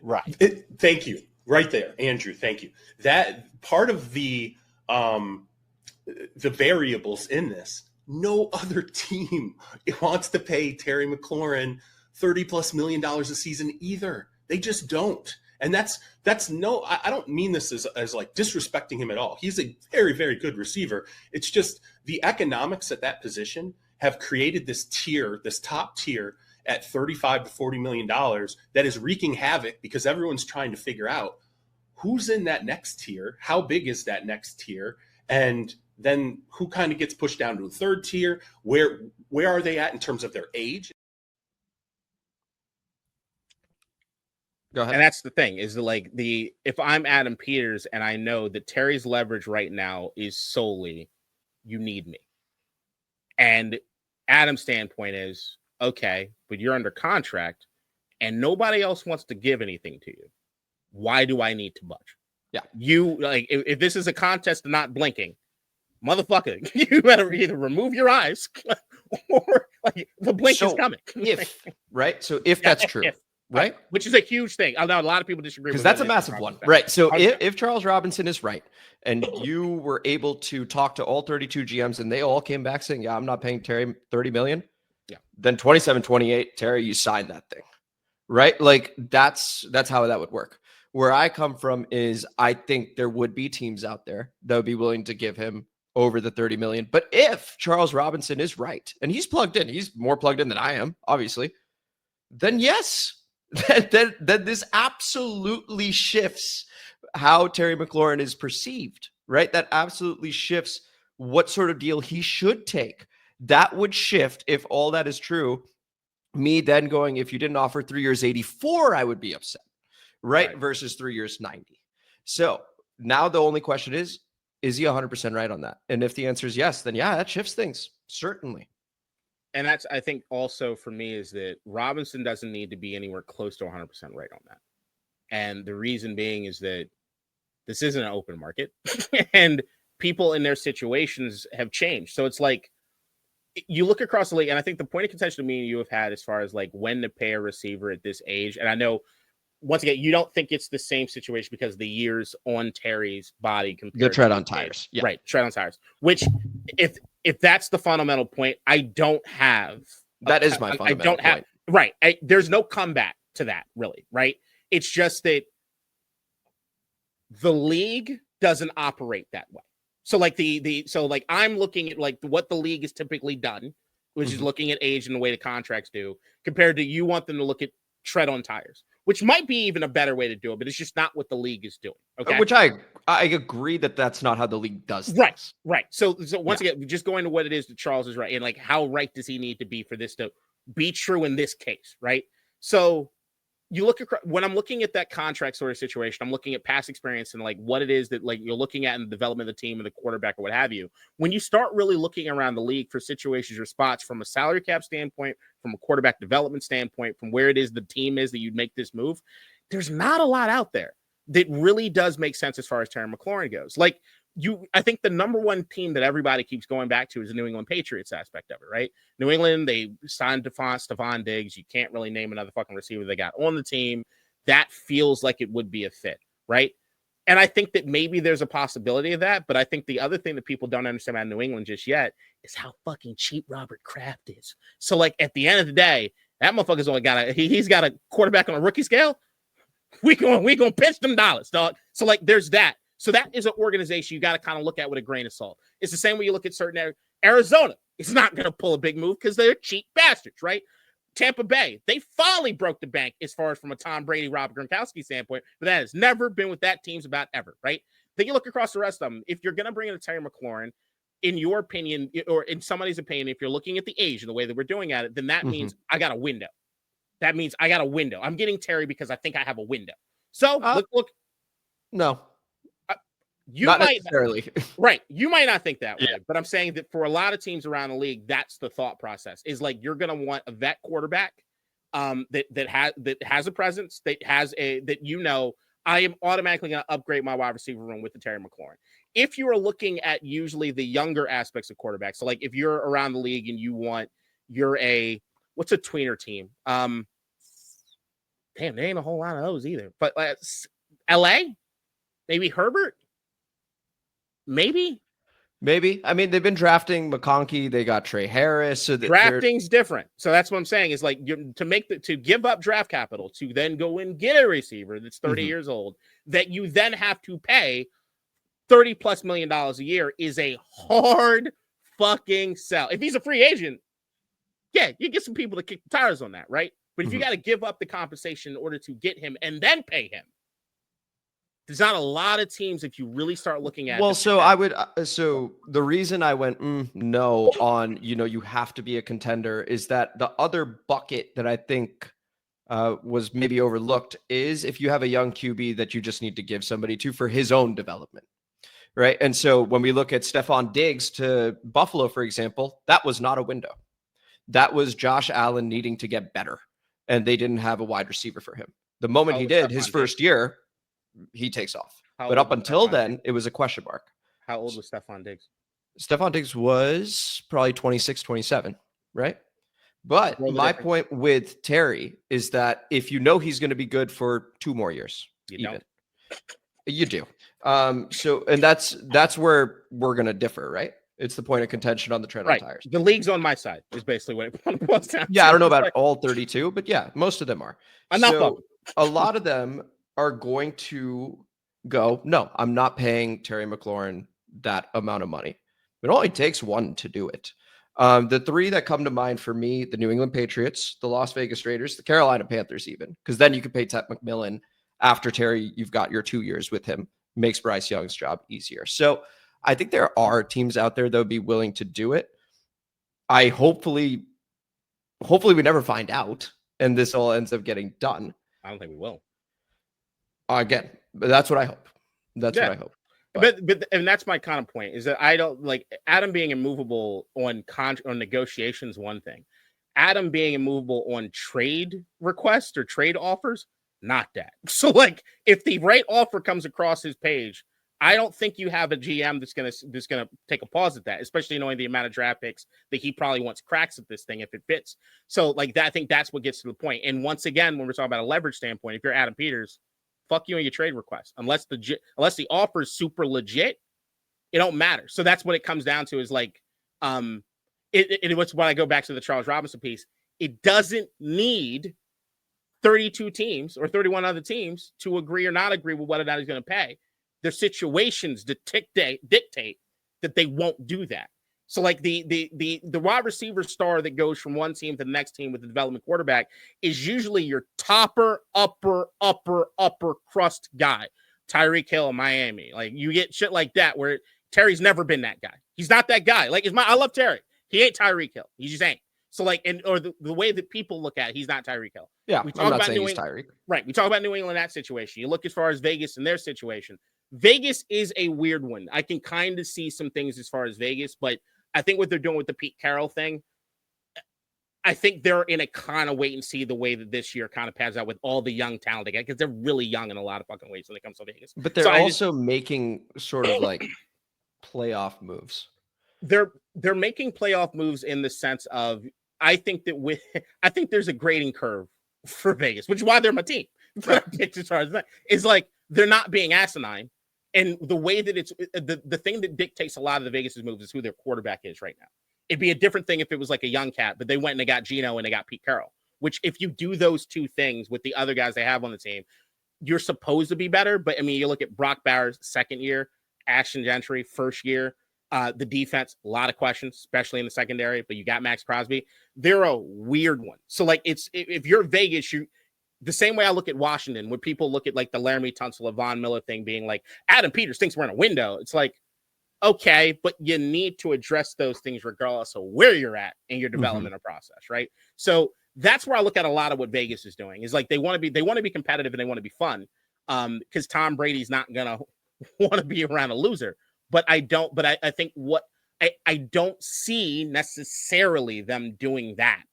Right. Thank you. Right there, Andrew. Thank you. That part of the variables in this. No other team wants to pay Terry McLaurin $30+ million a season either. They just don't. And that's I don't mean this as like disrespecting him at all. He's a very, very good receiver. It's just the economics at that position have created this tier, this top tier at $35 to $40 million that is wreaking havoc because everyone's trying to figure out who's in that next tier, how big is that next tier, and then who kind of gets pushed down to a third tier? Where are they at in terms of their age? Go ahead. And that's the thing is if I'm Adam Peters and I know that Terry's leverage right now is solely you need me. And Adam's standpoint is, okay, but you're under contract and nobody else wants to give anything to you. Why do I need to budge? Yeah. You like if this is a contest of not blinking, motherfucker, you better either remove your eyes or like the blink is coming. If that's true, right? Which is a huge thing. I know a lot of people disagree because that's a massive one, right? So if Charles Robinson is right and you were able to talk to all 32 GMs and they all came back saying, yeah, I'm not paying Terry $30 million. Yeah. Then 27-28, Terry, you signed that thing, right? Like that's how that would work. Where I come from is I think there would be teams out there that would be willing to give him over the 30 million. But if Charles Robinson is right, and he's plugged in, he's more plugged in than I am, obviously, then yes, then this absolutely shifts how Terry McLaurin is perceived, right? That absolutely shifts what sort of deal he should take. That would shift if all that is true. Me then going, if you didn't offer 3 years 84, I would be upset, right? Versus 3 years 90. So now the only question is he 100% right on that? And if the answer is yes, then yeah, that shifts things, certainly. And that's, I think also for me is that Robinson doesn't need to be anywhere close to 100% right on that. And the reason being is that this isn't an open market and people in their situations have changed. So it's like you look across the league, and I think the point of contention me and you have had as far as like when to pay a receiver at this age. And I know once again, you don't think it's the same situation because the years on Terry's body compared The tread to on tires. Yeah. Right. Tread on tires, which if that's the fundamental point, I don't have. That is my fundamental point. Right. There's no comeback to that, really. Right. It's just that the league doesn't operate that way. So like so I'm looking at like what the league has typically done, which is looking at age and the way the contracts do, compared to you want them to look at tread on tires, which might be even a better way to do it, but it's just not what the league is doing. Okay. Which I agree that's not how the league does things. Right. So once again, just going to what it is that Charles is right. And like, how right does he need to be for this to be true in this case? Right. So you look across, when I'm looking at that contract sort of situation, I'm looking at past experience and like what it is that like you're looking at in the development of the team and the quarterback or what have you. When you start really looking around the league for situations or spots from a salary cap standpoint, from a quarterback development standpoint, from where it is the team is that you'd make this move, there's not a lot out there that really does make sense as far as Terry McLaurin goes. Like I think the number one team that everybody keeps going back to is the New England Patriots aspect of it, right? New England, they signed Stephon Diggs. You can't really name another fucking receiver they got on the team. That feels like it would be a fit, right? And I think that maybe there's a possibility of that, but I think the other thing that people don't understand about New England just yet is how fucking cheap Robert Kraft is. So, like, at the end of the day, that motherfucker's only got he's got a quarterback on a rookie scale. We gonna pinch them dollars, dog. So, like, there's that. So that is an organization you got to kind of look at with a grain of salt. It's the same way you look at certain areas. Arizona is not going to pull a big move because they're cheap bastards, right? Tampa Bay, they finally broke the bank as far as from a Tom Brady, Rob Gronkowski standpoint, but that has never been what that team's about ever, right? Then you look across the rest of them. If you're going to bring in a Terry McLaurin, in your opinion, or in somebody's opinion, if you're looking at the age and the way that we're doing at it, then that means I got a window. That means I got a window. I'm getting Terry because I think I have a window. So look. No. You not might necessarily. Right. You might not think that way, but I'm saying that for a lot of teams around the league, that's the thought process is like, you're going to want a vet quarterback that has a presence, that I am automatically going to upgrade my wide receiver room with the Terry McLaurin. If you are looking at usually the younger aspects of quarterbacks, so like if you're around the league and what's a tweener team? Damn, there ain't a whole lot of those either, but LA, maybe Herbert. Maybe. I mean, they've been drafting McConkey. They got Trey Harris. So drafting's different. So that's what I'm saying is like to give up draft capital to then go and get a receiver that's 30 years old that you then have to pay $30+ million a year is a hard fucking sell. If he's a free agent, yeah, you get some people to kick the tires on that, right? But if you got to give up the compensation in order to get him and then pay him, there's not a lot of teams if you really start looking at. Well, so the reason I went no on, you have to be a contender is that the other bucket that I think was maybe overlooked is if you have a young QB that you just need to give somebody to for his own development. Right. And so when we look at Stephon Diggs to Buffalo, for example, that was not a window. That was Josh Allen needing to get better. And they didn't have a wide receiver for him. The moment he did his first year, he takes off. But up until then, it was a question mark. How old was Stephon Diggs? Stephon Diggs was probably 26, 27, right? But my point with Terry is that if you know he's going to be good for 2 more years, you do. And that's where we're going to differ, right? It's the point of contention on the tread on tires. The league's on my side is basically what it boils down to. Yeah, I don't know about all 32, but yeah, most of them are. Enough of them. A lot of them are going to go, no, I'm not paying Terry McLaurin that amount of money. It only takes one to do it. The 3 that come to mind for me, the New England Patriots, the Las Vegas Raiders, the Carolina Panthers even, because then you can pay Ted McMillan after Terry, you've got your 2 years with him, makes Bryce Young's job easier. So I think there are teams out there that would be willing to do it. Hopefully we never find out and this all ends up getting done. I don't think we will. Again, but that's what I hope. What I hope. But and that's my kind of point is that I don't like Adam being immovable on negotiations. One thing, Adam being immovable on trade requests or trade offers not that. So like if the right offer comes across his page, I don't think you have a GM that's gonna take a pause at that, especially knowing the amount of draft picks that he probably wants cracks at this thing if it fits. So like that, I think that's what gets to the point. And once again, when we're talking about a leverage standpoint, if you're Adam Peters, fuck you and your trade request. Unless the offer is super legit, it don't matter. So that's what it comes down to is like, it was when I go back to the Charles Robinson piece. It doesn't need 32 teams or 31 other teams to agree or not agree with what or not he's going to pay. Their situations dictate that they won't do that. So like the wide receiver star that goes from one team to the next team with the development quarterback is usually your upper crust guy. Tyreek Hill in Miami. Like you get shit like that where Terry's never been that guy. He's not that guy. Like I love Terry. He ain't Tyreek Hill. He just ain't. So like, or the way that people look at it, he's not Tyreek Hill. Yeah, we talk I'm not about saying New he's England, Tyreek. right? We talk about New England, that situation. You look as far as Vegas and their situation. Vegas is a weird one. I can kind of see some things as far as Vegas, but I think what they're doing with the Pete Carroll thing, I think they're in a kind of wait and see the way that this year kind of pans out with all the young talent they get because they're really young in a lot of fucking ways when it comes to Vegas. But they're also making sort of like playoff moves. They're making playoff moves in the sense of I think there's a grading curve for Vegas, which is why they're my team. As far as that is like they're not being asinine. And the way that it's the thing that dictates a lot of the Vegas' moves is who their quarterback is right now. It'd be a different thing if it was like a young cat, but they went and they got Geno and they got Pete Carroll, which if you do those two things with the other guys they have on the team, you're supposed to be better. But I mean, you look at Brock Bowers' second year, Ashton Gentry, first year, the defense, a lot of questions, especially in the secondary, but you got Max Crosby. They're a weird one. So like if you're Vegas, the same way I look at Washington, when people look at like the Laramie Tunsil, Von Miller thing being like, Adam Peters thinks we're in a window. It's like, okay, but you need to address those things regardless of where you're at in your developmental process, right? So that's where I look at a lot of what Vegas is doing is like they want to be competitive and they want to be fun because Tom Brady's not going to want to be around a loser. But I think I don't see necessarily them doing that.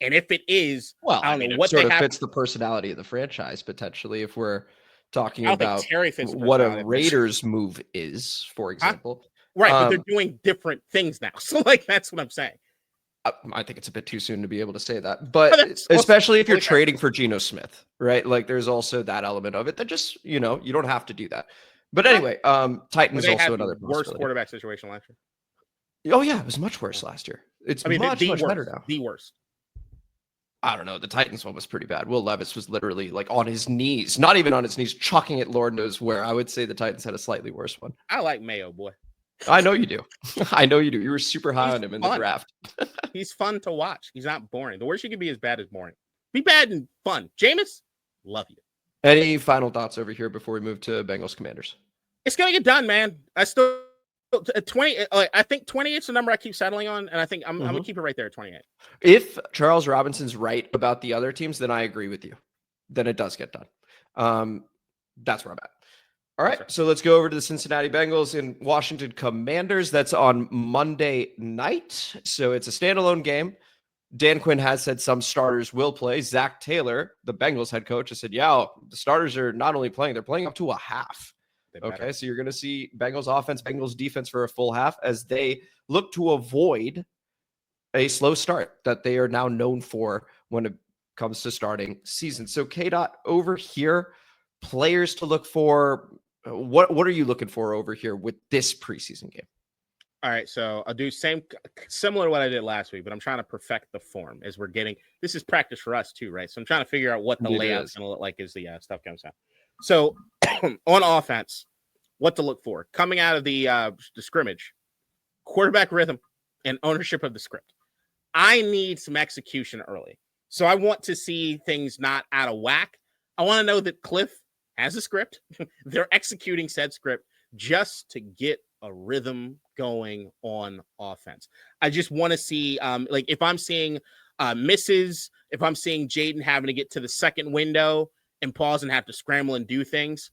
And if it is, well, I don't know it what sort they of have. fits the personality of the franchise potentially. If we're talking I don't think about Terry fits the what a personality. Raiders move is, for example, Right, but they're doing different things now. So like that's what I'm saying. I think it's a bit too soon to be able to say that, but that's especially if you're okay. trading for Geno Smith, right? Like there's also that element of it that just, you don't have to do that. But anyway, Titans They also had another the worst possibility. quarterback situation last year. Oh yeah, it was much worse last year. It's much worst, better now. The worst. I don't know. The Titans one was pretty bad. Will Levis was literally like on his knees, not even on his knees, chucking it Lord knows where. I would say the Titans had a slightly worse one. I like Mayo, boy. I know you do. I know you do. You were super high on him in the draft. He's fun to watch. He's not boring. The worst you can be is bad as boring. Be bad and fun. Jameis, love you. Any final thoughts over here before we move to Bengals Commanders? It's gonna get done, man. I still 20. I think 28 is the number I keep settling on, and I think I'm gonna keep it right there at 28. If Charles Robinson's right about the other teams, then I agree with you. Then it does get done. That's where I'm at. All right, so let's go over to the Cincinnati Bengals and Washington Commanders. That's on Monday night, so it's a standalone game. Dan Quinn has said some starters will play. Zach Taylor, the Bengals head coach, has said, yeah, the starters are not only playing, they're playing up to a half. Okay, so you're going to see Bengals offense, Bengals defense for a full half as they look to avoid a slow start that they are now known for when it comes to starting season. So K-Dot over here, players to look for. What are you looking for over here with this preseason game? All right, so I'll do similar to what I did last week, but I'm trying to perfect the form as we're getting. This is practice for us too, right? So I'm trying to figure out what the layout's going to look like as the stuff comes out. So on offense, what to look for coming out of the scrimmage, quarterback rhythm and ownership of the script. I need some execution early. So I want to see things not out of whack. I want to know that Cliff has a script. They're executing said script just to get a rhythm going on offense. I just want to see, like if I'm seeing misses, if I'm seeing Jayden having to get to the second window and pause and have to scramble and do things,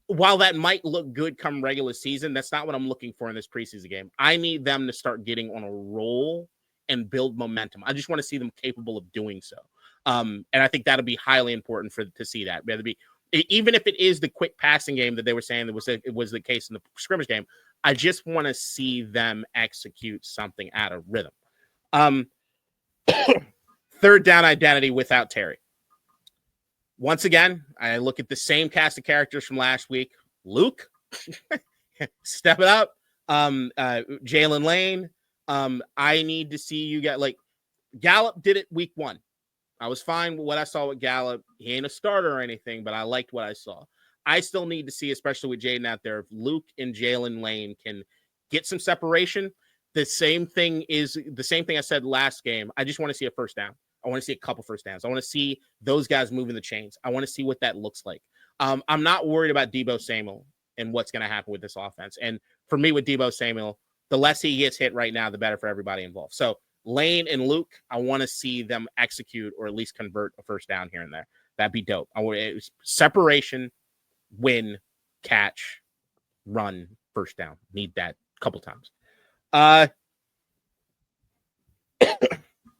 while that might look good come regular season, that's not what I'm looking for in this preseason game. I need them to start getting on a roll and build momentum. I just want to see them capable of doing so. And I think that'll be highly important to see that. Whether be even if it is the quick passing game that they were saying it was the case in the scrimmage game, I just want to see them execute something out of rhythm. Third down identity without Terry. Once again, I look at the same cast of characters from last week. Luke, step it up. Jalen Lane. I need to see you get like Gallup did it week 1. I was fine with what I saw with Gallup. He ain't a starter or anything, but I liked what I saw. I still need to see, especially with Jayden out there, if Luke and Jalen Lane can get some separation. The same thing I said last game. I just want to see a first down. I want to see a couple first downs. I want to see those guys moving the chains. I want to see what that looks like. I'm not worried about Deebo Samuel and what's going to happen with this offense. And for me, with Deebo Samuel, the less he gets hit right now, the better for everybody involved. So Lane and Luke, I want to see them execute or at least convert a first down here and there. That'd be dope. Separation, win, catch, run, first down. Need that a couple times.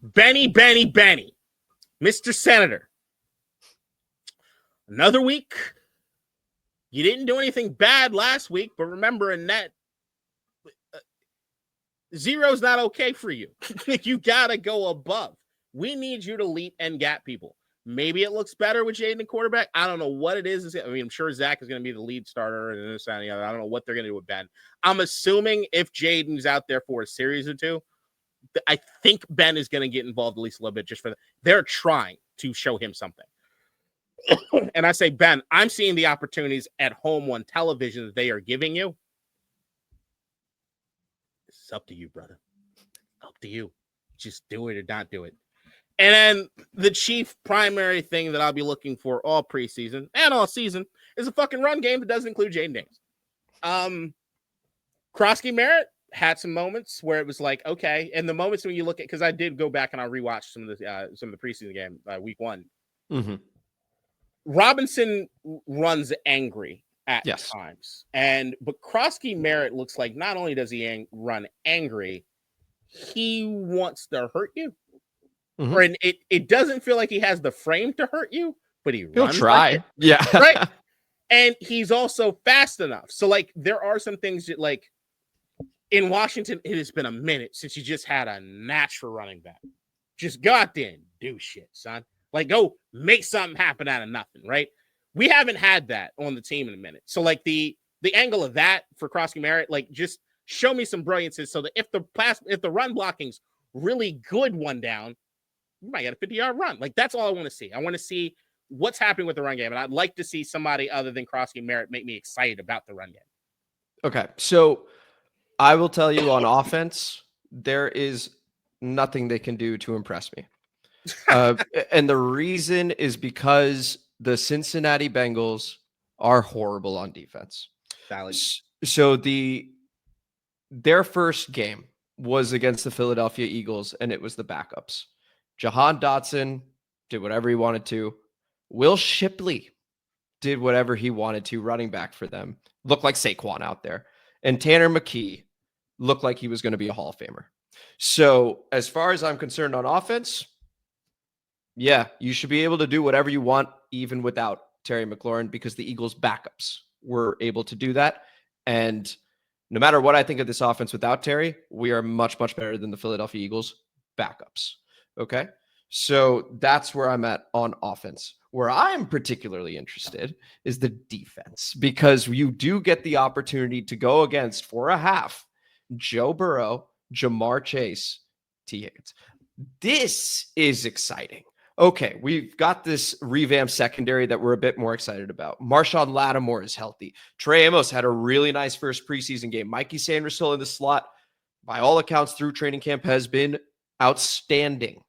Benny, Mr. Senator. Another week. You didn't do anything bad last week, but remember, in that, zero's not okay for you. You got to go above. We need you to leap and gap people. Maybe it looks better with Jayden at quarterback. I don't know what it is. I mean, I'm sure Zach is going to be the lead starter and this and the other. I don't know what they're going to do with Ben. I'm assuming if Jayden's out there for a series or two, I think Ben is going to get involved at least a little bit just for they're trying to show him something. And I say, Ben, I'm seeing the opportunities at home on television that they are giving you. It's up to you, brother. Up to you. Just do it or not do it. And then the chief primary thing that I'll be looking for all preseason and all season is a fucking run game that doesn't include Jayden Daniels. Krosky Merritt had some moments where it was like, okay. And the moments when you look at, because I did go back and I rewatched some of the preseason game, week 1. Mm-hmm. Robinson runs angry at times. But Krosky Merritt looks like not only does he run angry, he wants to hurt you. Mm-hmm. Or it doesn't feel like he has the frame to hurt you, but he'll try. Like yeah. Right. And he's also fast enough. So like there are some things that like in Washington, it has been a minute since you just had a natural running back. Just go out there and do shit, son. Like go make something happen out of nothing, right? We haven't had that on the team in a minute. So like the angle of that for Krosky Merritt, like just show me some brilliances so that if the run blocking's really good one down, you might get a 50-yard run. Like that's all I want to see. I want to see what's happening with the run game. And I'd like to see somebody other than Krosky Merritt make me excited about the run game. Okay. So I will tell you on offense, there is nothing they can do to impress me. And the reason is because the Cincinnati Bengals are horrible on defense. Valid. So their first game was against the Philadelphia Eagles, and it was the backups. Jahan Dotson did whatever he wanted to. Will Shipley did whatever he wanted to, running back for them. Looked like Saquon out there. And Tanner McKee looked like he was going to be a Hall of Famer. So as far as I'm concerned on offense, yeah, you should be able to do whatever you want, even without Terry McLaurin, because the Eagles' backups were able to do that. And no matter what I think of this offense without Terry, we are much, much better than the Philadelphia Eagles' backups. Okay? So that's where I'm at on offense. Where I'm particularly interested is the defense, because you do get the opportunity to go against, for a half, Joe Burrow, Jamar Chase, T. Higgins. This is exciting. Okay, we've got this revamped secondary that we're a bit more excited about. Marshawn Lattimore is healthy. Trey Amos had a really nice first preseason game. Mikey Sanders still in the slot. By all accounts, through training camp has been outstanding.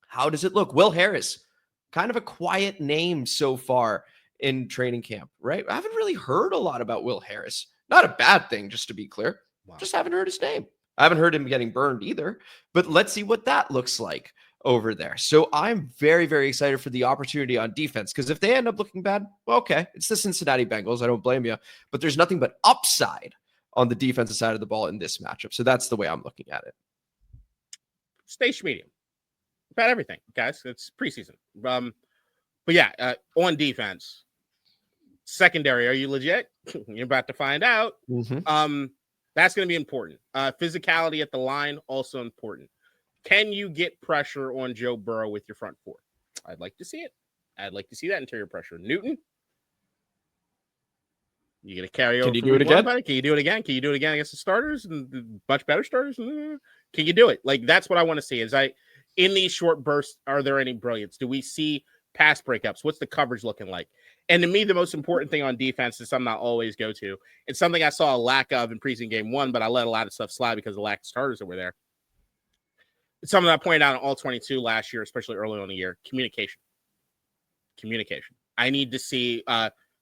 How does it look? Will Harris, kind of a quiet name so far in training camp, right? I haven't really heard a lot about Will Harris. Not a bad thing, just to be clear. Wow. Just haven't heard his name. I haven't heard him getting burned either, but let's see what that looks like over there. So I'm very, very excited for the opportunity on defense, because if they end up looking bad, well, okay, it's the Cincinnati Bengals. I don't blame you, but there's nothing but upside on the defensive side of the ball in this matchup. So that's the way I'm looking at it. Stage medium. about everything, guys. It's preseason. But yeah, on defense, secondary, are you legit? You're about to find out. That's going to be important. Physicality at the line, also important. Can you get pressure on Joe Burrow with your front four? I'd like to see it. I'd like to see that interior pressure. Newton, you going to carry over? Can you do it again? Can you do it again? Can you do it again against the starters and much better starters? Can you do it? Like, that's what I want to see. In these short bursts, are there any brilliance? Do we see pass breakups? What's the coverage looking like? And to me, the most important thing on defense is something I always go to. It's something I saw a lack of in preseason game 1, but I let a lot of stuff slide because of the lack of starters that were there. It's something I pointed out in all 22 last year, especially early on in the year. Communication. I need to see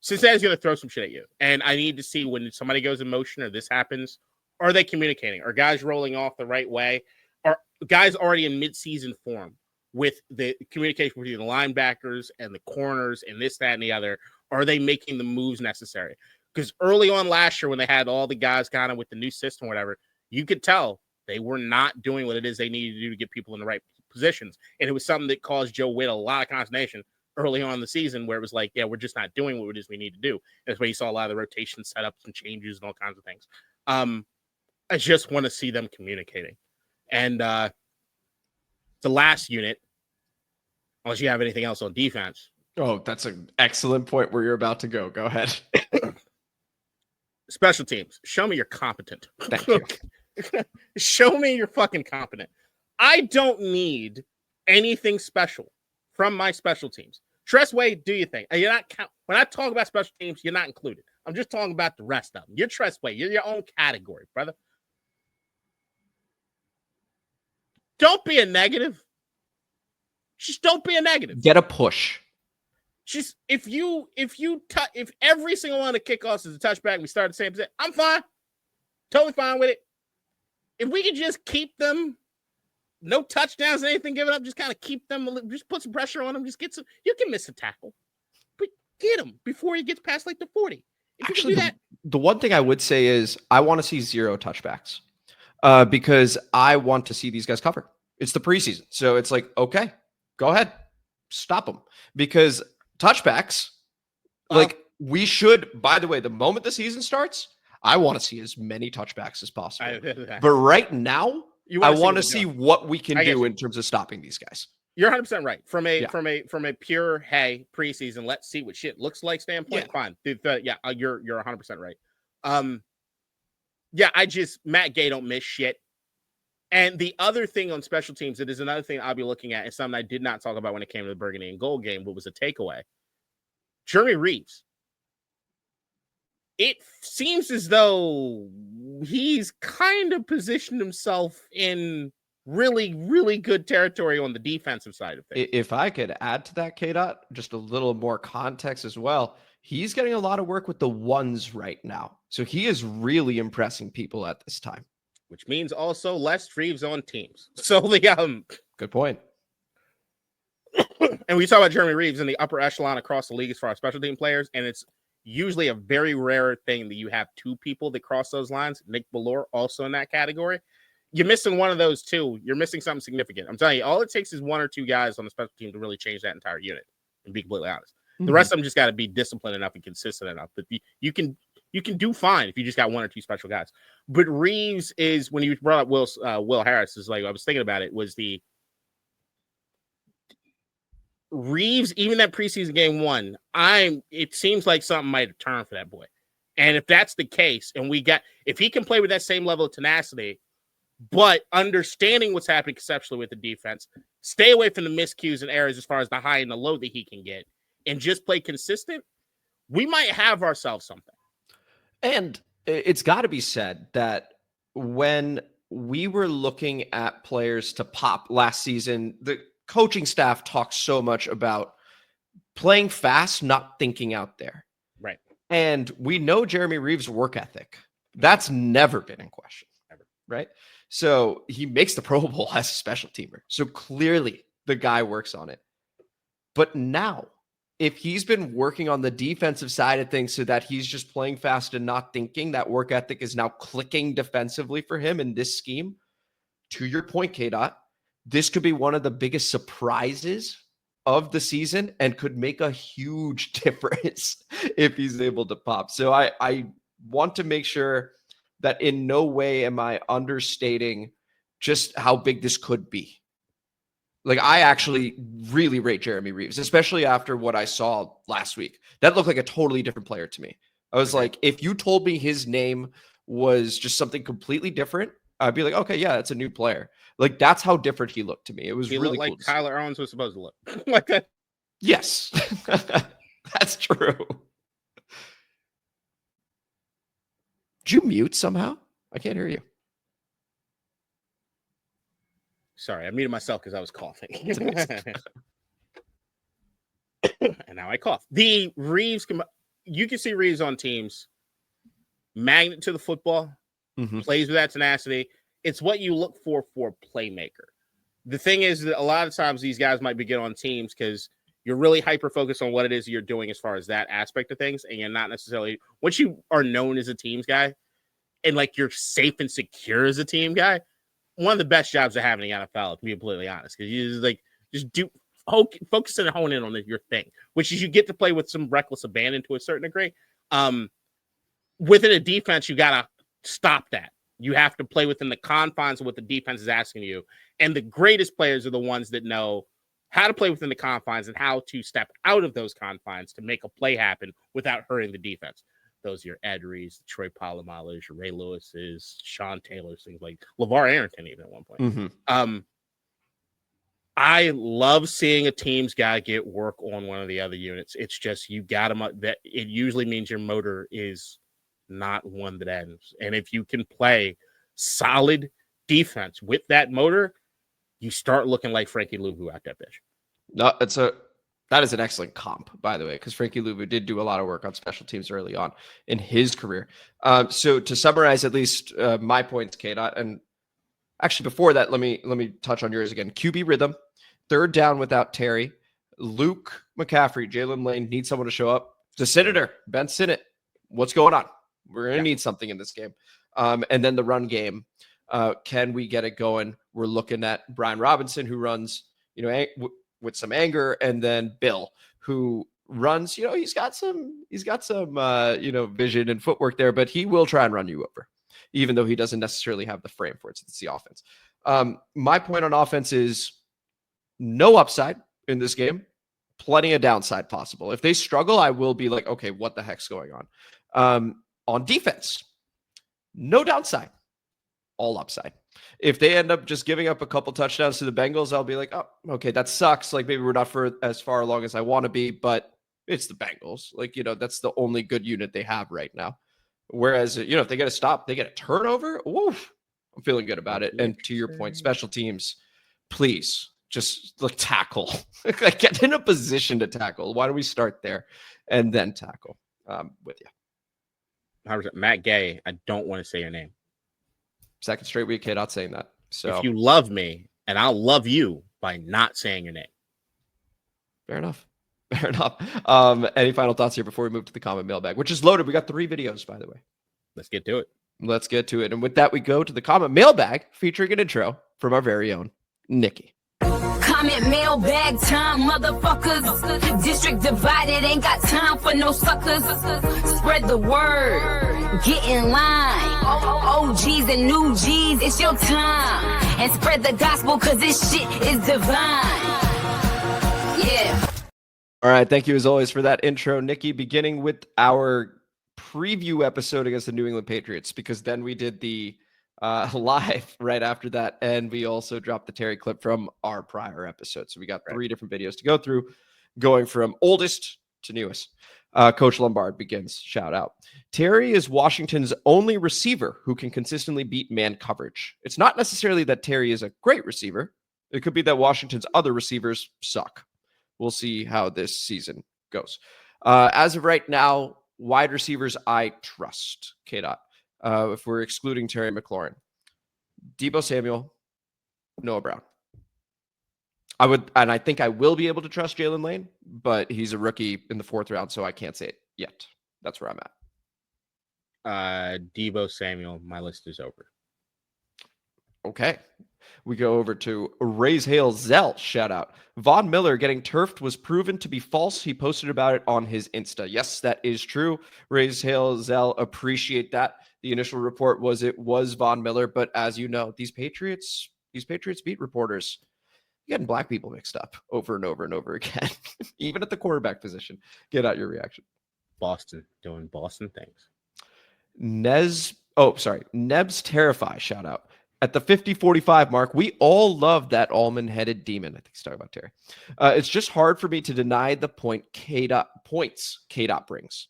Cincinnati's going to throw some shit at you. And I need to see when somebody goes in motion or this happens, are they communicating? Are guys rolling off the right way? Are guys already in midseason form with the communication between the linebackers and the corners and this, that, and the other? Are they making the moves necessary? Because early on last year when they had all the guys kind of with the new system or whatever, you could tell they were not doing what it is they needed to do to get people in the right positions. And it was something that caused Joe Witt a lot of consternation early on in the season where it was like, yeah, we're just not doing what it is we need to do. That's why you saw a lot of the rotation setups and changes and all kinds of things. I just want to see them communicating. And the last unit, unless you have anything else on defense. Oh, that's an excellent point where you're about to go. Go ahead. Special teams. Show me you're competent. Thank you. Show me you're fucking competent. I don't need anything special from my special teams. Tressway, do your thing. You're not when I talk about special teams, you're not included. I'm just talking about the rest of them. You're Tressway. You're your own category, brother. Don't be a negative. Just don't be a negative. Get a push. Just if every single one of the kickoffs is a touchback, we start the same position, I'm fine. Totally fine with it. If we could just keep them, no touchdowns and anything given up, just kind of keep them, just put some pressure on them, just get some, you can miss a tackle, but get him before he gets past like the 40. If Actually, you can do that. The one thing I would say is I want to see 0 touchbacks because I want to see these guys cover. It's the preseason. So it's like, okay, go ahead. Stop them. Because touchbacks, we should, by the way, the moment the season starts, I want to see as many touchbacks as possible. But right now, I want to see what we can do in terms of stopping these guys. You're 100% right. From a pure preseason, let's see what shit looks like standpoint. Yeah. Fine. Dude, you're 100% right. Matt Gay don't miss shit. And the other thing on special teams, it is another thing I'll be looking at, and something I did not talk about when it came to the Burgundy and Gold game, but was a takeaway. Jeremy Reeves. It seems as though he's kind of positioned himself in really, really good territory on the defensive side of things. If I could add to that, K-Dot, just a little more context as well, he's getting a lot of work with the ones right now. So he is really impressing people at this time. Which means also less Reeves on teams. So the good point. And we talk about Jeremy Reeves in the upper echelon across the league as far as special team players, and it's usually a very rare thing that you have 2 people that cross those lines. Nick Ballore also in that category. You're missing one of those 2. You're missing something significant. I'm telling you, all it takes is 1 or 2 guys on the special team to really change that entire unit, and be completely honest. Mm-hmm. The rest of them just got to be disciplined enough and consistent enough. But you can do fine if you just got 1 or 2 special guys. But Reeves is, when you brought up Will Harris, is like, I was thinking about it, was the Reeves, even that preseason game 1, it seems like something might have turned for that boy. And if that's the case, and if he can play with that same level of tenacity, but understanding what's happening conceptually with the defense, stay away from the miscues and errors as far as the high and the low that he can get, and just play consistent, we might have ourselves something. And it's got to be said that when we were looking at players to pop last season, the coaching staff talks so much about playing fast, not thinking out there. Right. And we know Jeremy Reeves' work ethic. That's never been in question. Ever. Right. So he makes the Pro Bowl as a special teamer. So clearly the guy works on it. But now, if he's been working on the defensive side of things so that he's just playing fast and not thinking, that work ethic is now clicking defensively for him in this scheme. To your point, K-Dot, this could be one of the biggest surprises of the season and could make a huge difference if he's able to pop. So I want to make sure that in no way am I understating just how big this could be. Like, I actually really rate Jeremy Reeves, especially after what I saw last week. That looked like a totally different player to me. I was like, if you told me his name was just something completely different, I'd be like, okay, yeah, that's a new player. Like, that's how different he looked to me. It was really cool. Like Tyler Owens was supposed to look like that. Yes, that's true. Did you mute somehow? I can't hear you. Sorry, I muted myself because I was coughing. And now I cough. The Reeves, you can see Reeves on teams. Magnet to the football, plays with that tenacity. It's what you look for a playmaker. The thing is that a lot of times these guys might be good on teams because you're really hyper-focused on what it is you're doing as far as that aspect of things, and you're not necessarily, once you are known as a teams guy, and like you're safe and secure as a team guy, one of the best jobs to have in the NFL, to be completely honest, because you just do focus and hone in on your thing, which is you get to play with some reckless abandon to a certain degree. Within a defense, you gotta stop that. You have to play within the confines of what the defense is asking you, and the greatest players are the ones that know how to play within the confines and how to step out of those confines to make a play happen without hurting the defense. Those are your Ed Reeds, Troy Polamalu's, Ray Lewis's, Sean Taylor's, things like LeVar Arrington even at one point. I love seeing a team's guy get work on one of the other units. It's just you got them up. That it usually means your motor is not one that ends. And if you can play solid defense with that motor, you start looking like Frankie Louvu out that bitch. No, that is an excellent comp, by the way, because Frankie Louvu did do a lot of work on special teams early on in his career. So to summarize at least my points, K-Dot, and actually before that, let me touch on yours again. QB rhythm, third down without Terry, Luke McCaffrey, Jaylen Lane need someone to show up. The Senator, Ben Sinnott, what's going on? We're going to need something in this game. And then the run game. Can we get it going? We're looking at Brian Robinson, who runs, with some anger, and then Bill, who runs, he's got some vision and footwork there, but he will try and run you over, even though he doesn't necessarily have the frame for it. So it's the offense. My point on offense is no upside in this game, plenty of downside possible. If they struggle, I will be like, okay, what the heck's going on? On defense, no downside, all upside. If they end up just giving up a couple touchdowns to the Bengals, I'll be like, oh, okay, that sucks. Like, maybe we're not for as far along as I want to be, but it's the Bengals. Like, that's the only good unit they have right now. Whereas, if they get a stop, they get a turnover. Oof, I'm feeling good about it. And to your point, special teams, please just tackle. Get in a position to tackle. Why don't we start there and then tackle with you? Matt Gay, I don't want to say your name. Second straight week, kid, not saying that. So if you love me, and I'll love you by not saying your name. Fair enough. Any final thoughts here before we move to the comment mailbag, which is loaded? We got 3 videos, by the way. Let's get to it. And with that, we go to the comment mailbag featuring an intro from our very own Nikki. Comment mailbag time, motherfuckers. District divided, ain't got time for no suckers. Spread the word, get in line. OGs and new G's, it's your time. And spread the gospel, cause this shit is divine. Yeah. All right, thank you as always for that intro, Nikki. Beginning with our preview episode against the New England Patriots, because then we did the live right after that, and we also dropped the Terry clip from our prior episode. So we got 3 different videos to go through, going from oldest to newest. Coach Lombard begins, shout out. Terry is Washington's only receiver who can consistently beat man coverage. It's not necessarily that Terry is a great receiver. It could be that Washington's other receivers suck. We'll see how this season goes. As of right now, wide receivers I trust. K-Dot. If we're excluding Terry McLaurin, Deebo Samuel, Noah Brown. I think I will be able to trust Jaylen Lane, but he's a rookie in the 4th round, so I can't say it yet. That's where I'm at. Deebo Samuel, my list is over. Okay. We go over to Raise Hail Zell, shout out. Von Miller getting turfed was proven to be false. He posted about it on his Insta. Yes, that is true. Raise Hail Zell, appreciate that. The initial report was it was Von Miller, but as you know, these Patriots beat reporters getting black people mixed up over and over and over again, even at the quarterback position. Get out your reaction. Boston doing Boston things. Nebs Terrify, shout out. At the 50-45 mark, we all love that almond-headed demon. I think he's talking about Terry. It's just hard for me to deny the points K-Dot brings.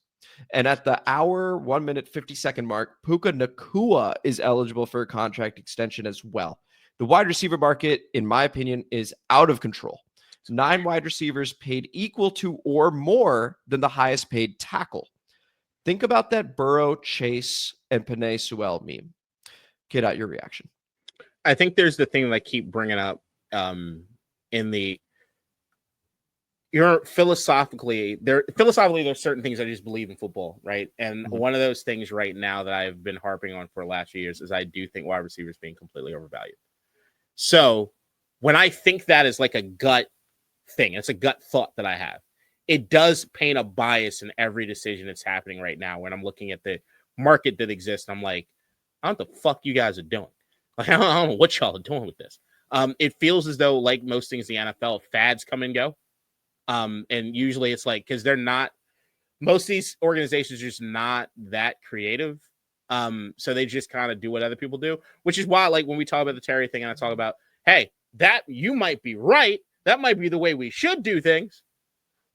And at the hour, 1 minute, 50-second mark, Puka Nacua is eligible for a contract extension as well. The wide receiver market, in my opinion, is out of control. 9 wide receivers paid equal to or more than the highest paid tackle. Think about that Burrow, Chase, and Penei Sewell meme. Get out your reaction. I think there's the thing that I keep bringing up philosophically there's certain things I just believe in football, right? And one of those things right now that I've been harping on for the last few years is I do think wide receivers being completely overvalued. So when I think that is like a gut thing, it's a gut thought that I have. It does paint a bias in every decision that's happening right now when I'm looking at the market that exists. I'm like, I don't know what the fuck you guys are doing. Like, I don't know what y'all are doing with this. It feels as though, like most things in the NFL, fads come and go. And usually it's like, because most of these organizations are just not that creative. So they just kind of do what other people do, which is why, like, when we talk about the Terry thing and I talk about, hey, that you might be right. That might be the way we should do things,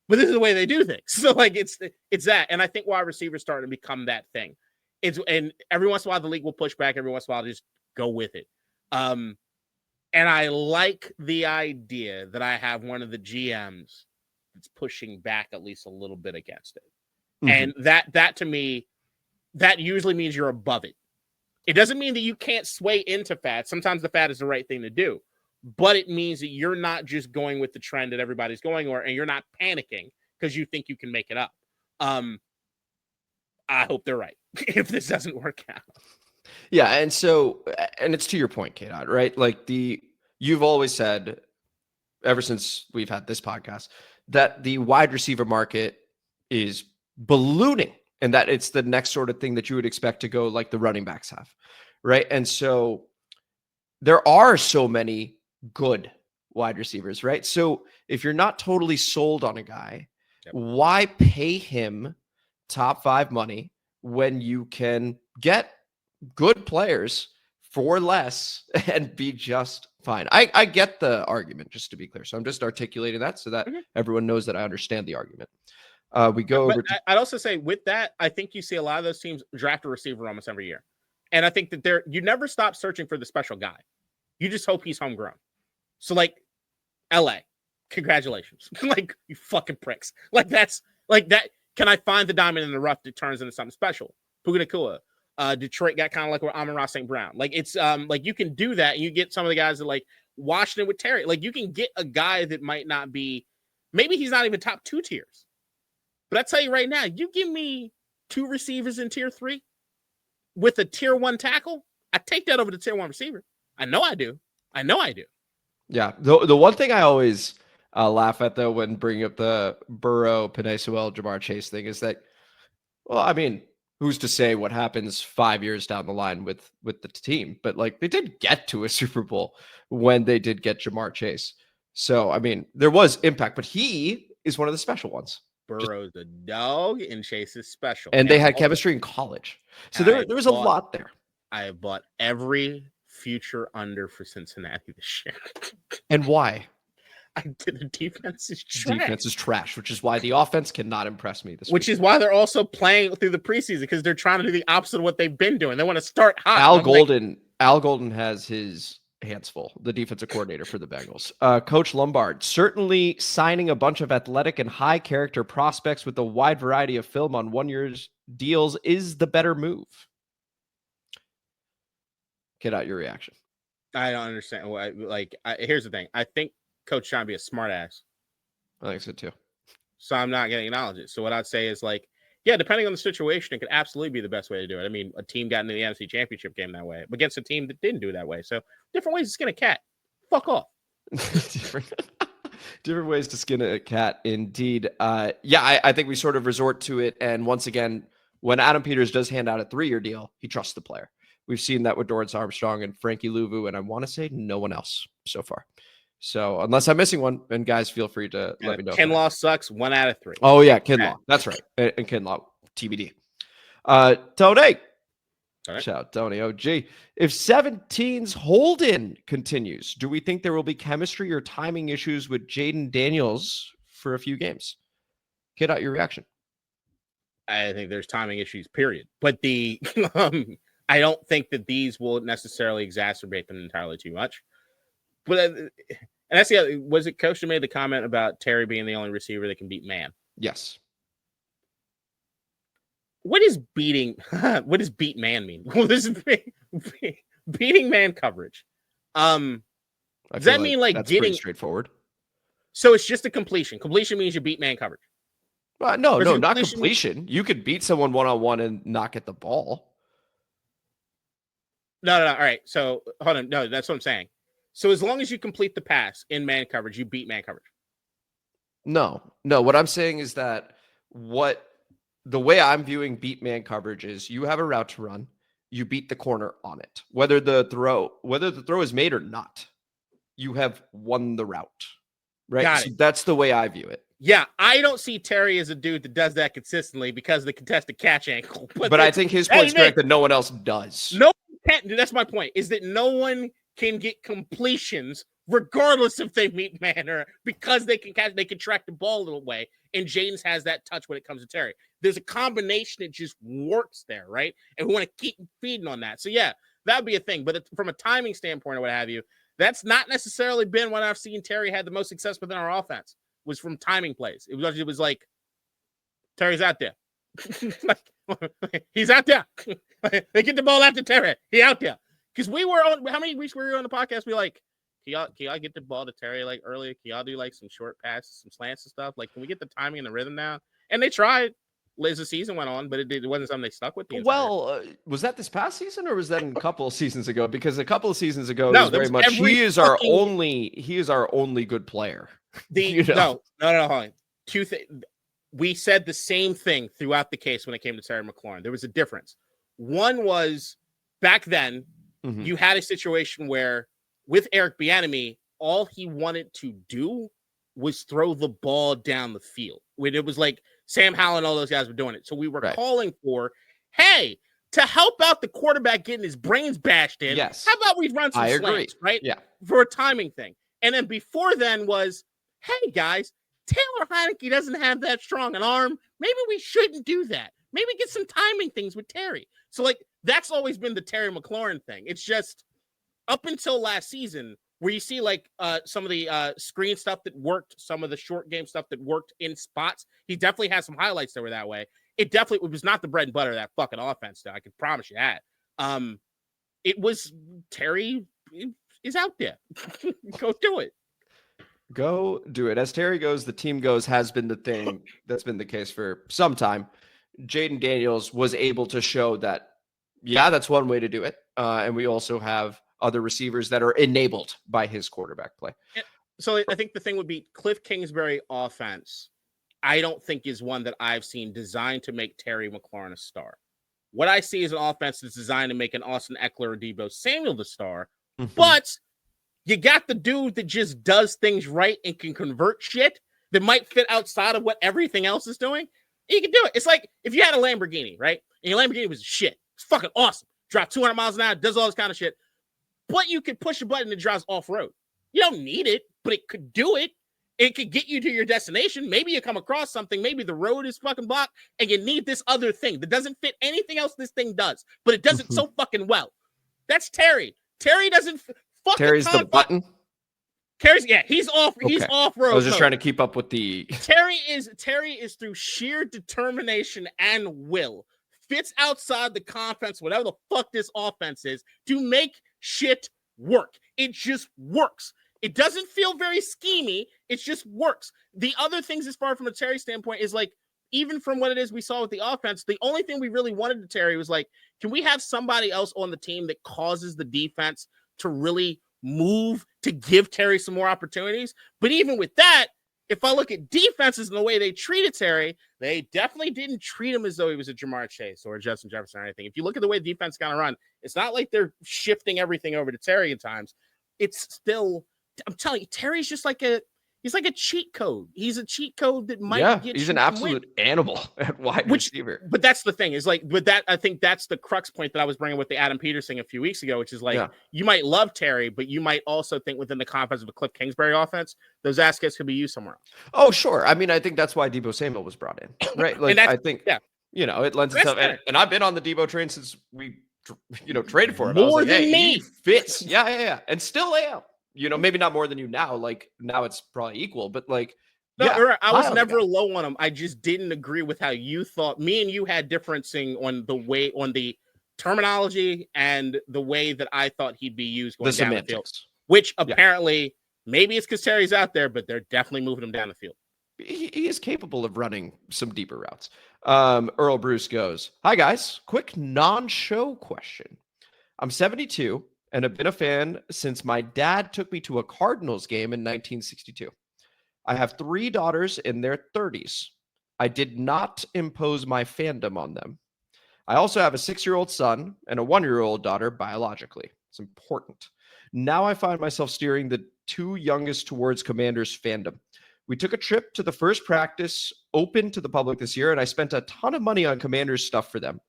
but this is the way they do things. So, like, it's that. And I think wide receivers starting to become that thing. And every once in a while the league will push back. Every once in a while, just go with it. And I like the idea that I have one of the GMs that's pushing back at least a little bit against it. And that to me, that usually means you're above it. It doesn't mean that you can't sway into fad. Sometimes the fad is the right thing to do, but it means that you're not just going with the trend that everybody's going, and you're not panicking because you think you can make it up. I hope they're right if this doesn't work out. Yeah, and it's to your point, K-Dot, right? Like you've always said, ever since we've had this podcast, that the wide receiver market is ballooning and that it's the next sort of thing that you would expect to go like the running backs have, right? And so there are so many good wide receivers, right? So if you're not totally sold on a guy, why pay him top 5 money when you can get good players for less and be just fine? I get the argument, just to be clear. So I'm just articulating that so that everyone knows that I understand the argument. We go over to... I'd also say with that, I think you see a lot of those teams draft a receiver almost every year. And I think that you never stop searching for the special guy. You just hope he's homegrown. So like LA, congratulations. Like, you fucking pricks. Like, that's like that. Can I find the diamond in the rough that turns into something special? Puka Nacua. Detroit got kind of like with Amon-Ra St. Brown. Like, it's like you can do that and you get some of the guys that like Washington with Terry. Like, you can get a guy that might not be, maybe he's not even top 2 tiers. But I tell you right now, you give me 2 receivers in tier 3 with a tier 1 tackle, I take that over the tier 1 receiver. I know I do. Yeah. The one thing I always laugh at, though, when bringing up the Burrow, Penei Sewell, Jamar Chase thing is that, well, I mean, who's to say what happens 5 years down the line with the team? But like, they did get to a Super Bowl when they did get Jamar Chase. So, I mean, there was impact, but he is one of the special ones. Burrow's a dog and Chase is special. And they had chemistry in college. So there was a lot there. I have bought every future under for Cincinnati this year. And why? The defense is trash. Defense is trash, which is why the offense cannot impress me this week. Which is why they're also playing through the preseason, because they're trying to do the opposite of what they've been doing. They want to start hot. Al Golden has his hands full, the defensive coordinator for the Bengals. Coach Lombard, certainly signing a bunch of athletic and high character prospects with a wide variety of film on 1 year's deals is the better move. Get out your reaction. I don't understand. Here's the thing. I think Coach trying to be a smart ass. I think so too. So I'm not going to acknowledge it. So what I'd say is, like, Yeah, depending on the situation, it could absolutely be the best way to do it. I mean, a team got into the NFC Championship game that way against a team that didn't do it that way. So different ways to skin a cat. Fuck off. different ways to skin a cat, indeed. I think we sort of resort to it. And once again, when Adam Peters does hand out a 3-year deal, he trusts the player. We've seen that with Dorrance Armstrong and Frankie Louvu, and I want to say no one else so far. So unless I'm missing one, and guys, feel free to let me know. Kinlaw sucks 1 out of 3. Oh yeah, Kinlaw. That's right. And Kinlaw, TBD. Tony. Right. Shout out Tony OG. If 17's hold-in continues, do we think there will be chemistry or timing issues with Jayden Daniels for a few games? Get out your reaction. I think there's timing issues, period. But the I don't think that these will necessarily exacerbate them entirely too much. But and that's the was it Coach who made the comment about Terry being the only receiver that can beat man? Yes. What is beating? What does beat man mean? Well, this is beating man coverage. Does that mean like that's getting pretty straightforward? So it's just a completion. Completion means you beat man coverage. No, not completion. You could beat someone one-on-one and not get the ball. No. All right. So hold on. No, that's what I'm saying. So as long as you complete the pass in man coverage, you beat man coverage. No. What I'm saying is that the way I'm viewing beat man coverage is you have a route to run, you beat the corner on it. Whether the throw is made or not, you have won the route. Right? So that's the way I view it. Yeah, I don't see Terry as a dude that does that consistently because of the contested catch angle. But I think his point's correct that no one else does. No one can. That's my point, is that no one can get completions regardless if they meet man or because they can catch, they can track the ball a little way. And James has that touch when it comes to Terry. There's a combination that just works there, right? And we want to keep feeding on that. So yeah, that'd be a thing. But from a timing standpoint or what have you, that's not necessarily been what I've seen Terry had the most success within our offense, was from timing plays. It was like Terry's out there. He's out there. They get the ball out to Terry. He out there. Because we were on, how many weeks were we on the podcast? We like, can y'all get the ball to Terry like earlier? Can y'all do like some short passes, some slants and stuff? Like, can we get the timing and the rhythm down? And they tried as the season went on, but it wasn't something they stuck with. Was that this past season or was that a couple of seasons ago? Because a couple of seasons ago, no, it was very much he is our only good player. No. Hold on. We said the same thing throughout the case when it came to Terry McLaurin. There was a difference. One was back then, you had a situation where with Eric Bieniemy, all he wanted to do was throw the ball down the field. When it was like Sam Howell and all those guys were doing it. So we were calling for, hey, to help out the quarterback getting his brains bashed in, how about we run some slants, right? Yeah. For a timing thing. And then before then was, hey, guys, Taylor Heineke doesn't have that strong an arm. Maybe we shouldn't do that. Maybe get some timing things with Terry. So, like, that's always been the Terry McLaurin thing. It's just up until last season where you see, like, some of the screen stuff that worked, some of the short game stuff that worked in spots. He definitely had some highlights that were that way. It was not the bread and butter of that fucking offense, though. I can promise you that. It was Terry is out there. Go do it. Go do it. As Terry goes, the team goes has been the thing that's been the case for some time. Jayden Daniels was able to show that, that's one way to do it. And we also have other receivers that are enabled by his quarterback play. So I think the thing would be Cliff Kingsbury offense, I don't think is one that I've seen designed to make Terry McLaurin a star. What I see is an offense that's designed to make an Austin Eckler or Deebo Samuel the star. But you got the dude that just does things right and can convert shit that might fit outside of what everything else is doing. You can do it. It's like if you had a Lamborghini, right? And your Lamborghini was shit. It's fucking awesome. Drive 200 miles an hour, does all this kind of shit. But you could push a button that drives off-road. You don't need it, but it could do it. It could get you to your destination. Maybe you come across something. Maybe the road is fucking blocked and you need this other thing that doesn't fit anything else this thing does, but it does it so fucking well. That's Terry. Terry doesn't Terry's the button. He's off. Okay. He's off-road. I was just trying to keep up with the Terry is through sheer determination and will. Fits outside the confines, whatever the fuck this offense is, to make shit work. It just works. It doesn't feel very schemy. It just works. The other things, as far from a Terry standpoint, is like even from what it is we saw with the offense, the only thing we really wanted to Terry was like, can we have somebody else on the team that causes the defense to really move to give Terry some more opportunities? But even with that, if I look at defenses and the way they treated Terry, they definitely didn't treat him as though he was a Jamar Chase or a Justin Jefferson or anything. If you look at the way the defense kind of run, it's not like they're shifting everything over to Terry at times. It's still, I'm telling you, Terry's just like he's like a cheat code. He's a cheat code that might get he's you an absolute animal at wide receiver. But that's the thing is like, with that, I think that's the crux point that I was bringing with the Adam Peters thing a few weeks ago, which is like, you might love Terry, but you might also think within the confines of the Cliff Kingsbury offense, those assets could be used somewhere else. Oh, sure. I mean, I think that's why Deebo Samuel was brought in, right? Like, I think, you know, it lends itself. And I've been on the Deebo train since we, traded for him. More than me. He fits. Yeah. And still am. You know, maybe not more than you now. Like now it's probably equal, but like, I was never low on him. I just didn't agree with how you thought. Me and you had differencing on the terminology and the way that I thought he'd be used going down the field. Which apparently, maybe it's because Terry's out there, but they're definitely moving him down the field. He is capable of running some deeper routes. Earl Bruce goes, "Hi guys, quick non-show question. I'm 72 and have been a fan since my dad took me to a Cardinals game in 1962. I have 3 daughters in their 30s. I did not impose my fandom on them. I also have a 6-year-old son and a 1-year-old daughter biologically. It's important. Now I find myself steering the 2 youngest towards Commanders fandom. We took a trip to the first practice open to the public this year, and I spent a ton of money on Commanders stuff for them.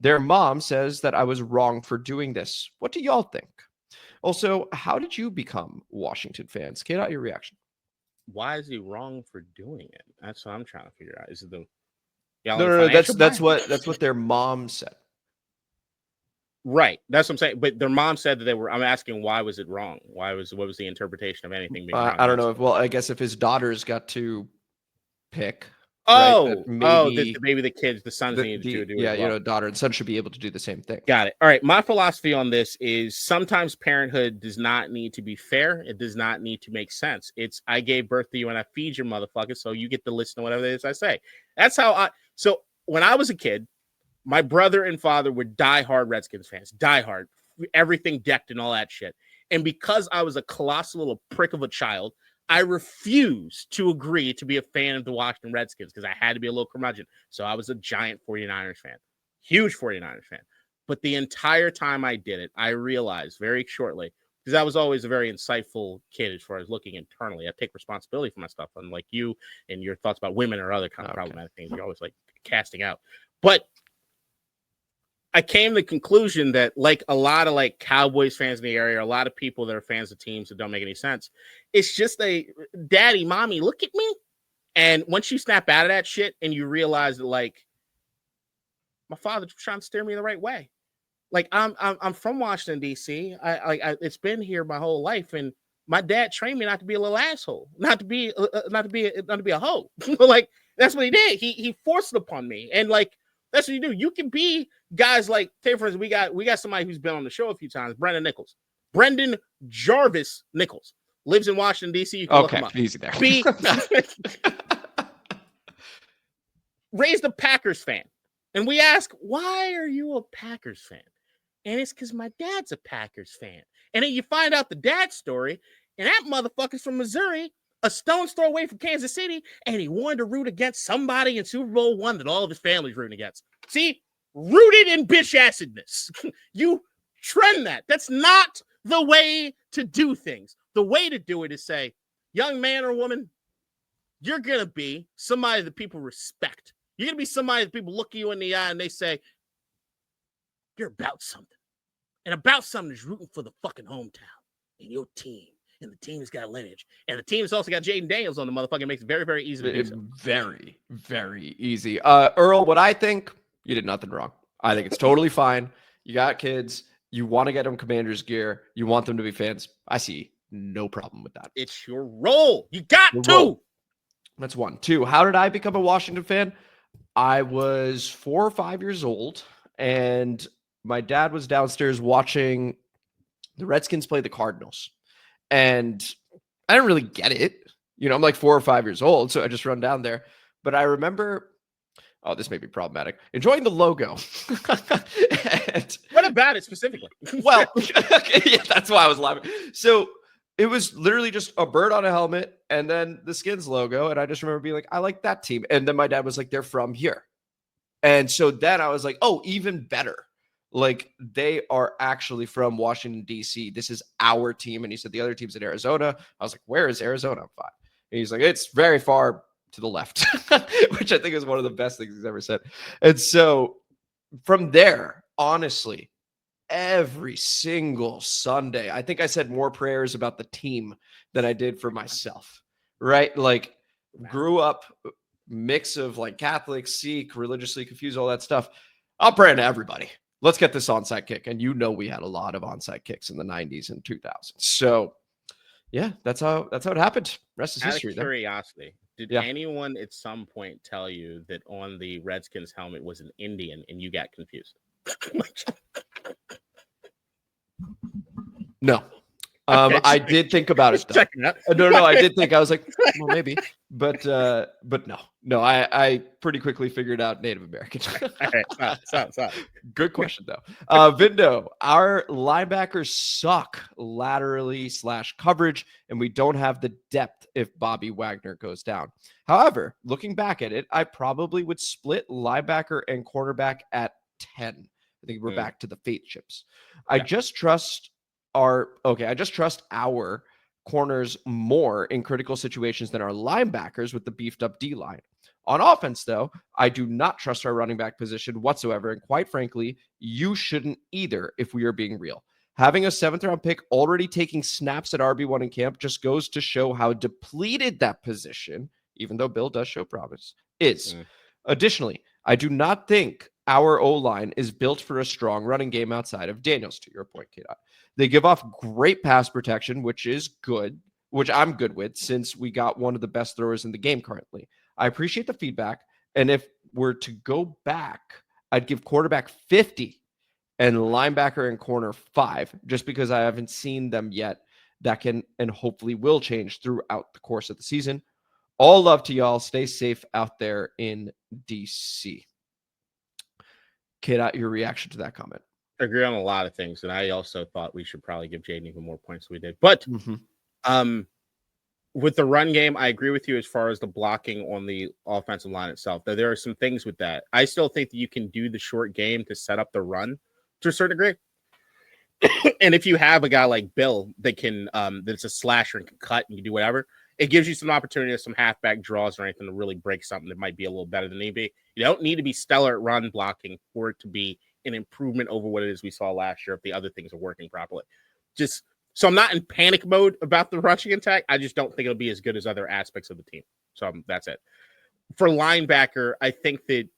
Their mom says that I was wrong for doing this. What do y'all think? Also, how did you become Washington fans? Get out your reaction." Why is he wrong for doing it? That's what I'm trying to figure out. Is it the No, that's what their mom said. Right. That's what I'm saying. But their mom said that they were. I'm asking, why was it wrong? What was the interpretation of anything being wrong? I don't know. I guess if his daughters got to pick. Maybe the kids, the sons needed to do it. Yeah, daughter and son should be able to do the same thing. Got it. All right. My philosophy on this is sometimes parenthood does not need to be fair. It does not need to make sense. It's I gave birth to you and I feed your motherfucker, so you get to listen to whatever it is I say. That's how so when I was a kid, my brother and father were diehard Redskins fans, diehard, everything decked and all that shit. And because I was a colossal little prick of a child, I refused to agree to be a fan of the Washington Redskins because I had to be a little curmudgeon. So I was a giant 49ers fan, huge 49ers fan. But the entire time I did it, I realized very shortly, because I was always a very insightful kid as far as looking internally. I take responsibility for my stuff, unlike you and your thoughts about women or other kind of problematic things. You're always like casting out. But I came to the conclusion that like a lot of like Cowboys fans in the area, a lot of people that are fans of teams that don't make any sense, it's just daddy, mommy, look at me. And once you snap out of that shit and you realize that like my father's trying to steer me the right way. Like I'm from Washington, D.C. I it's been here my whole life, and my dad trained me not to be a little asshole, not to be a hoe. Like that's what he did. He forced it upon me, and like that's what you do. You can be guys like, say for instance, we got somebody who's been on the show a few times, Brendan Jarvis Nichols, lives in Washington, D.C. You can look him up. Easy there. Raised a Packers fan. And we ask, why are you a Packers fan? And it's because my dad's a Packers fan. And then you find out the dad story, and that motherfucker's from Missouri, a stone's throw away from Kansas City, and he wanted to root against somebody in Super Bowl I that all of his family's rooting against. See, rooted in bitch acidness. You trend that. That's not the way to do things. The way to do it is say, young man or woman, you're going to be somebody that people respect. You're going to be somebody that people look you in the eye and they say, you're about something. And about something is rooting for the fucking hometown and your team. And the team has got lineage. And the team has also got Jayden Daniels on the motherfucker. It makes it very, very easy to do so. Very, very easy. Earl, what I think, you did nothing wrong. I think it's totally fine. You got kids. You want to get them Commanders gear. You want them to be fans. I see no problem with that. It's your role. You got your to. Role. That's 1. 2, how did I become a Washington fan? I was 4 or 5 years old, and my dad was downstairs watching the Redskins play the Cardinals. And I didn't really get it. I'm like 4 or 5 years old, so I just run down there. But I remember oh, this may be problematic, enjoying the logo. And, What about it specifically? well, yeah, that's why I was laughing. So it was literally just a bird on a helmet and then the Skins logo. And I just remember being like, I like that team. And then my dad was like, they're from here. And so then I was like, oh, even better. Like, they are actually from Washington, D.C. This is our team. And he said the other team's in Arizona. I was like, where is Arizona? I'm fine. And he's like, it's very far to the left, which I think is one of the best things he's ever said. And so from there, honestly, every single Sunday, I think I said more prayers about the team than I did for myself, right? Like, grew up mix of like Catholic, Sikh, religiously confused, all that stuff. I'm praying to everybody. Let's get this onside kick. And you know, we had a lot of onside kicks in the 90s and 2000s. So yeah, that's how it happened. Rest is history. Out of curiosity, did anyone at some point tell you that on the Redskins helmet was an Indian and you got confused? No. Okay, I did think about it. Checking out. No, I did think. I was like, well, maybe, but no. I pretty quickly figured out Native American. All right, stop. Good question though. Vindo, our linebackers suck laterally / coverage, and we don't have the depth if Bobby Wagner goes down. However, looking back at it, I probably would split linebacker and cornerback at 10. I think we're back to the fate chips. Yeah. I just trust our corners more in critical situations than our linebackers with the beefed up D line. On offense, though, I do not trust our running back position whatsoever. And quite frankly, you shouldn't either if we are being real. Having a 7th round pick already taking snaps at RB1 in camp just goes to show how depleted that position, even though Bill does show promise, is. Additionally, I do not think our O-line is built for a strong running game outside of Daniels, to your point, K-Dot. They give off great pass protection, which is good, which I'm good with since we got one of the best throwers in the game currently. I appreciate the feedback. And if we're to go back, I'd give quarterback 50 and linebacker and corner 5, just because I haven't seen them yet. That can and hopefully will change throughout the course of the season. All love to y'all. Stay safe out there in DC. K-Dot, your reaction to that comment? I agree on a lot of things, and I also thought we should probably give Jayden even more points than we did. But with the run game, I agree with you as far as the blocking on the offensive line itself. There are some things with that. I still think that you can do the short game to set up the run to a certain degree. And if you have a guy like Bill that can, that's a slasher and can cut and you do whatever, it gives you some opportunity, some halfback draws or anything to really break something that might be a little better than EB. You don't need to be stellar at run blocking for it to be an improvement over what it is we saw last year if the other things are working properly. So I'm not in panic mode about the rushing attack. I just don't think it'll be as good as other aspects of the team. So that's it. For linebacker, I think that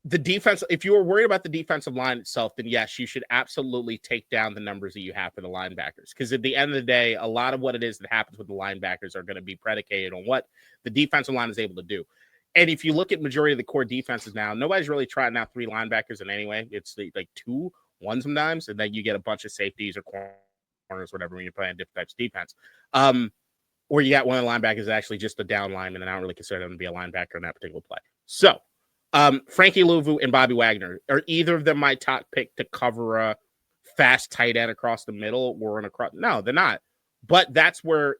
the defense, if you were worried about the defensive line itself, then yes, you should absolutely take down the numbers that you have for the linebackers. Because at the end of the day, a lot of what it is that happens with the linebackers are going to be predicated on what the defensive line is able to do. And if you look at majority of the core defenses now, nobody's really trying out 3 linebackers in any way. It's like 2, 1 sometimes, and then you get a bunch of safeties or corners, whatever, when you're playing different types of defense. Or you got one of the linebackers actually just a down lineman, and I don't really consider them to be a linebacker in that particular play. So Frankie Louvu and Bobby Wagner, are either of them my top pick to cover a fast tight end across the middle or an across? No, they're not. But that's where,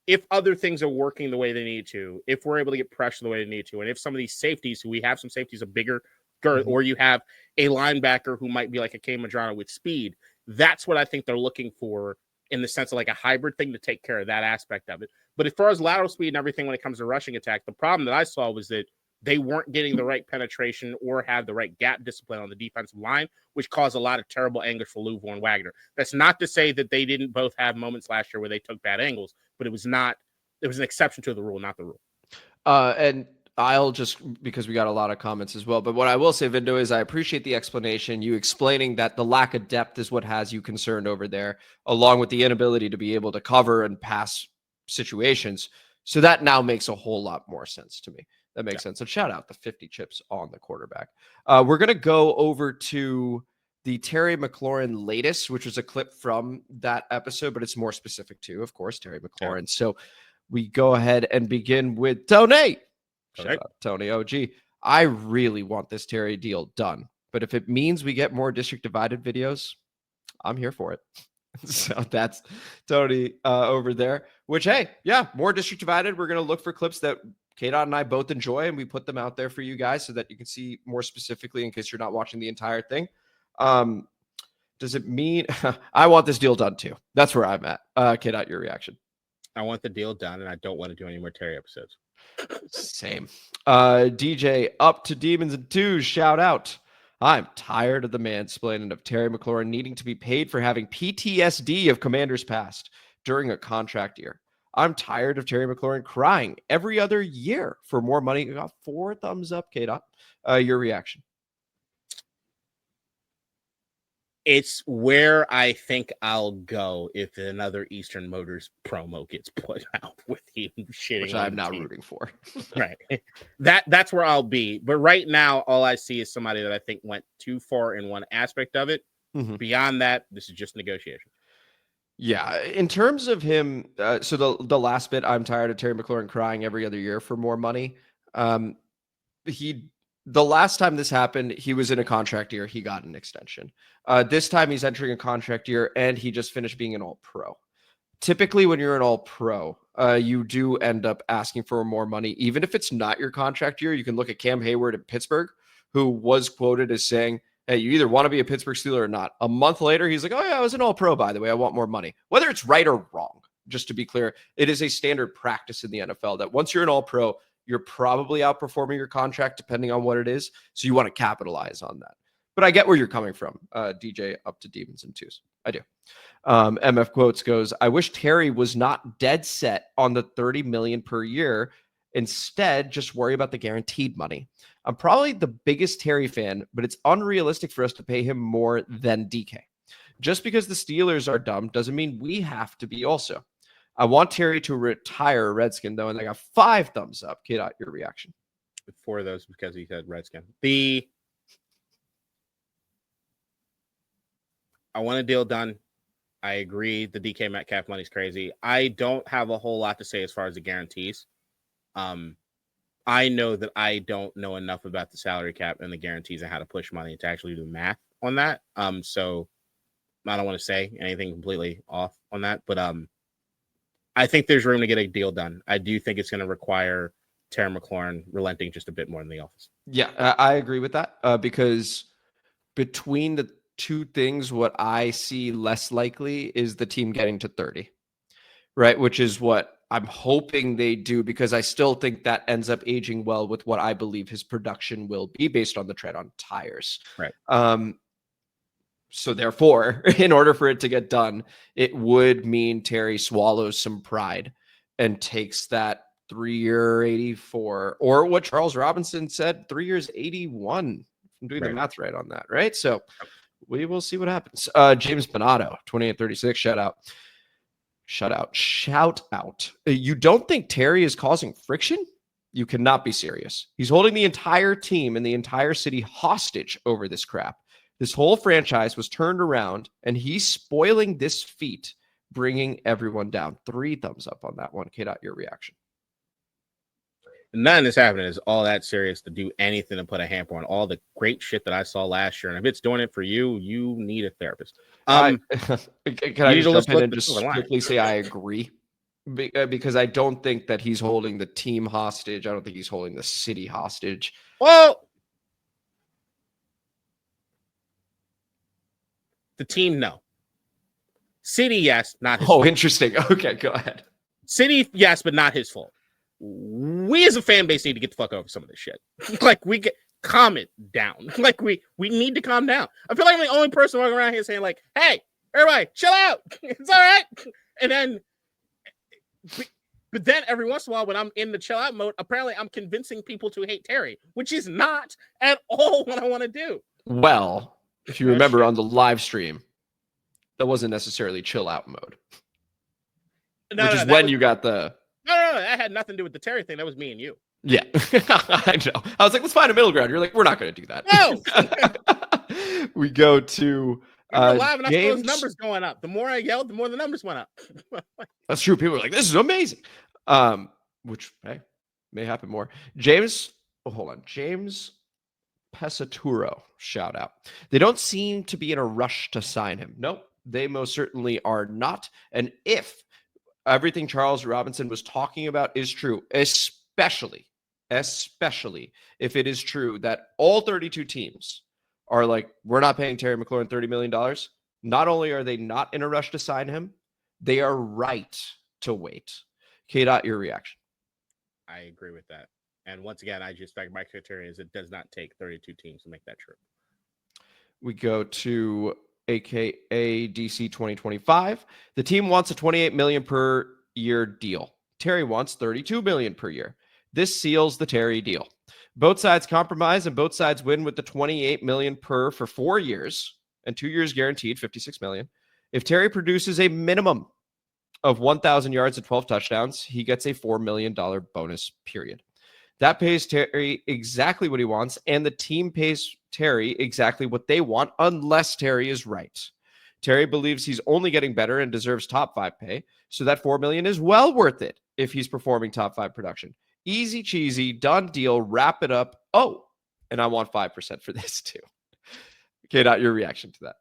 if other things are working the way they need to, if we're able to get pressure the way they need to, and if some of these safeties, who we have some safeties of bigger girth, or you have a linebacker who might be like a K. Madrano with speed, that's what I think they're looking for in the sense of like a hybrid thing to take care of that aspect of it. But as far as lateral speed and everything when it comes to rushing attack, the problem that I saw was that they weren't getting the right penetration or have the right gap discipline on the defensive line, which caused a lot of terrible angles for Louvu and Wagner. That's not to say that they didn't both have moments last year where they took bad angles, but it was an exception to the rule, not the rule. And I'll just, because we got a lot of comments as well, but what I will say, Vindo, is I appreciate the explanation, you explaining that the lack of depth is what has you concerned over there, along with the inability to be able to cover and pass situations. So that now makes a whole lot more sense to me. That makes sense. So shout out the 50 chips on the quarterback. We're going to go over to the Terry McLaurin latest, which was a clip from that episode, but it's more specific to, of course, Terry McLaurin. So we go ahead and begin with Tony. Shout out Tony OG. I really want this Terry deal done. But if it means we get more District Divided videos, I'm here for it. So that's Tony over there, which, hey, yeah, more District Divided. We're going to look for clips that K-Dot and I both enjoy, and we put them out there for you guys so that you can see more specifically in case you're not watching the entire thing. Does it mean I want this deal done too? That's where I'm at. K-Dot, your reaction. I want the deal done, and I don't want to do any more Terry episodes. Same. DJ up to Demons and Twos. Shout out. I'm tired of the mansplaining of Terry McLaurin needing to be paid for having PTSD of Commanders past during a contract year. I'm tired of Terry McLaurin crying every other year for more money. I got 4 thumbs up, K-Dot. Your reaction. It's where I think I'll go if another Eastern Motors promo gets put out with him shitting. Which I'm not rooting for. Right. That's where I'll be. But right now, all I see is somebody that I think went too far in one aspect of it. Mm-hmm. Beyond that, this is just negotiation. Yeah. In terms of him, so the last bit, I'm tired of Terry McLaurin crying every other year for more money. The last time this happened, he was in a contract year. He got an extension. This time he's entering a contract year and he just finished being an all-pro. Typically, when you're an all-pro, you do end up asking for more money. Even if it's not your contract year, you can look at Cam Hayward at Pittsburgh, who was quoted as saying, hey, you either want to be a Pittsburgh Steeler or not. A month later, he's like, oh, yeah, I was an all-pro, by the way. I want more money. Whether it's right or wrong, just to be clear, it is a standard practice in the NFL that once you're an all-pro, you're probably outperforming your contract depending on what it is. So you want to capitalize on that. But I get where you're coming from, DJ up to Demons and Twos. I do. MF Quotes goes, I wish Terry was not dead set on the $30 million per year. Instead, just worry about the guaranteed money. I'm probably the biggest Terry fan, but it's unrealistic for us to pay him more than DK. Just because the Steelers are dumb doesn't mean we have to be also. I want Terry to retire Redskin, though, and I got 5 thumbs up. K-Dot, your reaction. 4 of those because he said Redskin. I want a deal done. I agree. The DK Metcalf money's crazy. I don't have a whole lot to say as far as the guarantees. I know that I don't know enough about the salary cap and the guarantees and how to push money to actually do math on that. So I don't want to say anything completely off on that, but I think there's room to get a deal done. I do think it's going to require Terry McLaurin relenting just a bit more in the office. Yeah, I agree with that because between the two things, what I see less likely is the team getting to 30, right? Which is what I'm hoping they do because I still think that ends up aging well with what I believe his production will be based on the tread on tires. Right. So therefore, in order for it to get done, it would mean Terry swallows some pride and takes that 3-year 84, or what Charles Robinson said, 3 years 81. I'm doing the math right on that, right? So we will see what happens. James Bonato, 2836, shout out. You don't think Terry is causing friction? You cannot be serious. He's holding the entire team and the entire city hostage over this crap. This whole franchise was turned around, and he's spoiling this feat, bringing everyone down. 3 thumbs up on that one. K-Dot, your reaction. None of this happening is all that serious to do anything to put a hamper on all the great shit that I saw last year. And if it's doing it for you, you need a therapist. Can I just jump in and just quickly say I agree? Because I don't think that he's holding the team hostage. I don't think he's holding the city hostage. Well, the team, no. City, yes, not his fault. Interesting. Okay, go ahead. City, yes, but not his fault. We as a fan base need to get the fuck over some of this shit. Calm it down. We need to calm down. I feel like I'm the only person walking around here saying hey, everybody, chill out. It's all right. And then, but then every once in a while when I'm in the chill out mode, apparently I'm convincing people to hate Terry, which is not at all what I want to do. Well, if you remember on the live stream, that wasn't necessarily chill out mode. You got the... No, that had nothing to do with the Terry thing. That was me and you. Yeah, I know. I was like, let's find a middle ground. You're like, we're not going to do that. No. We go to live and I saw those numbers going up. The more I yelled, the more the numbers went up. That's true. People are like, this is amazing. Which, hey, may happen more. James hold on. James Pesaturo, shout out. They don't seem to be in a rush to sign him. Nope, they most certainly are not. And if everything Charles Robinson was talking about is true, especially if it is true that all 32 teams are like, we're not paying Terry McLaurin $30 million. Not only are they not in a rush to sign him, they are right to wait. K-Dot, your reaction? I agree with that. And once again, I just back my criteria is it does not take 32 teams to make that trip. We go to AKA DC 2025. The team wants a $28 million per year deal. Terry wants $32 million per year. This seals the Terry deal. Both sides compromise and both sides win with the $28 million per for 4 years and 2 years guaranteed, $56 million. If Terry produces a minimum of 1,000 yards and 12 touchdowns, he gets a $4 million bonus, period. That pays Terry exactly what he wants, and the team pays Terry exactly what they want, unless Terry is right. Terry believes he's only getting better and deserves top 5 pay, so that $4 million is well worth it if he's performing top 5 production. Easy cheesy, done deal, wrap it up. Oh, and I want 5% for this too. Okay, not your reaction to that.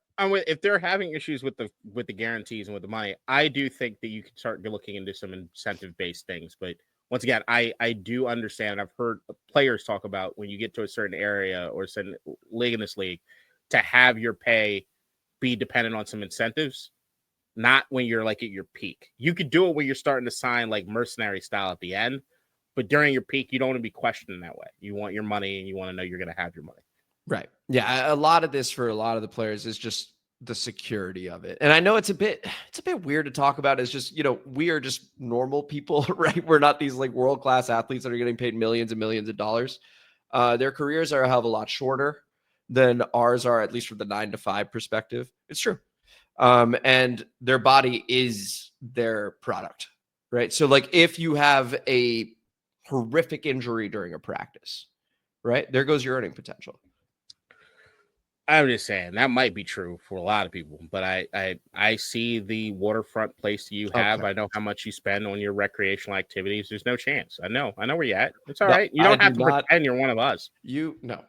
If they're having issues with the guarantees and with the money, I do think that you can start looking into some incentive-based things, but once again, I do understand. I've heard players talk about when you get to a certain area or a certain league in this league to have your pay be dependent on some incentives, not when you're like at your peak. You could do it when you're starting to sign like mercenary style at the end, but during your peak, you don't want to be questioned that way. You want your money and you want to know you're going to have your money. Right. Yeah. A lot of this for a lot of the players is just the security of it. And I know it's a bit weird to talk about. It's just, we are just normal people, right? We're not these like world-class athletes that are getting paid millions and millions of dollars. Their careers are a hell of a lot shorter than ours are, at least from the 9-to-5 perspective. It's true. And their body is their product, right? So like if you have a horrific injury during a practice, right? There goes your earning potential. I'm just saying that might be true for a lot of people, but I see the waterfront place you have. Okay. I know how much you spend on your recreational activities. There's no chance. I know where you're at. It's all right. You don't have to pretend you're one of us. No.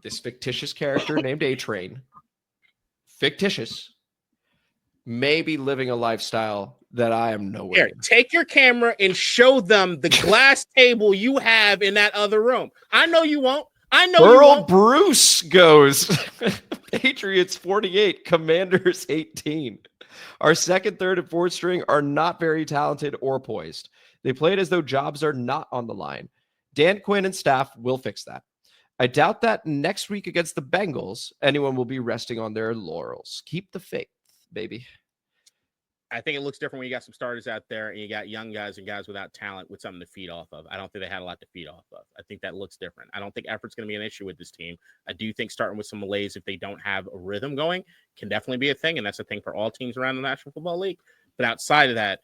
This fictitious character named A-Train, fictitious, may be living a lifestyle that I am nowhere. Here, take your camera and show them the glass table you have in that other room. I know you won't. I know Earl Bruce goes Patriots 48, Commanders 18. Our second, third, and fourth string are not very talented or poised. They played as though jobs are not on the line. Dan Quinn and staff will fix that. I doubt that next week against the Bengals, anyone will be resting on their laurels. Keep the faith, baby. I think it looks different when you got some starters out there and you got young guys and guys without talent with something to feed off of. I don't think they had a lot to feed off of. I think that looks different. I don't think effort's going to be an issue with this team. I do think starting with some malaise, if they don't have a rhythm going, can definitely be a thing. And that's a thing for all teams around the National Football League. But outside of that,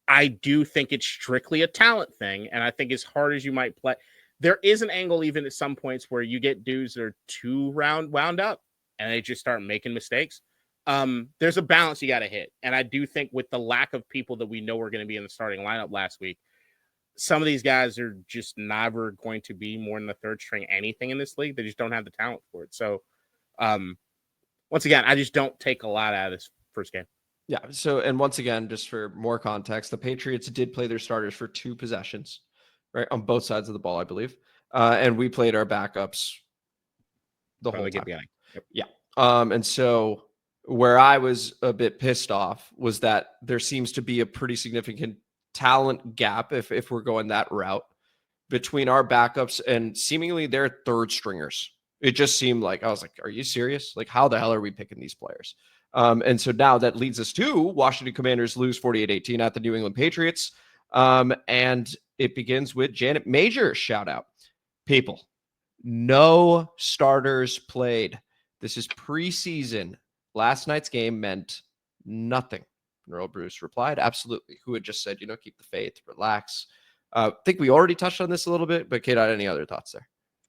I do think it's strictly a talent thing. And I think as hard as you might play, there is an angle even at some points where you get dudes that are too wound up and they just start making mistakes. There's a balance you got to hit. And I do think with the lack of people that we know are going to be in the starting lineup last week, some of these guys are just never going to be more than the third string anything in this league. They just don't have the talent for it. So, once again, I just don't take a lot out of this first game. Yeah. So, and once again, just for more context, the Patriots did play their starters for 2 possessions, right? On both sides of the ball, I believe. And we played our backups the whole time. Yep. Yeah. And so where I was a bit pissed off was that there seems to be a pretty significant talent gap, if we're going that route, between our backups and seemingly their third stringers. It just seemed like, I was like, are you serious? Like, how the hell are we picking these players? And so now that leads us to Washington Commanders lose 48-18 at the New England Patriots. And it begins with Janet Major shout out. People, no starters played. This is preseason. Last night's game meant nothing. Earl Bruce replied, absolutely. Who had just said, keep the faith, relax. I think we already touched on this a little bit, but Kate, any other thoughts there?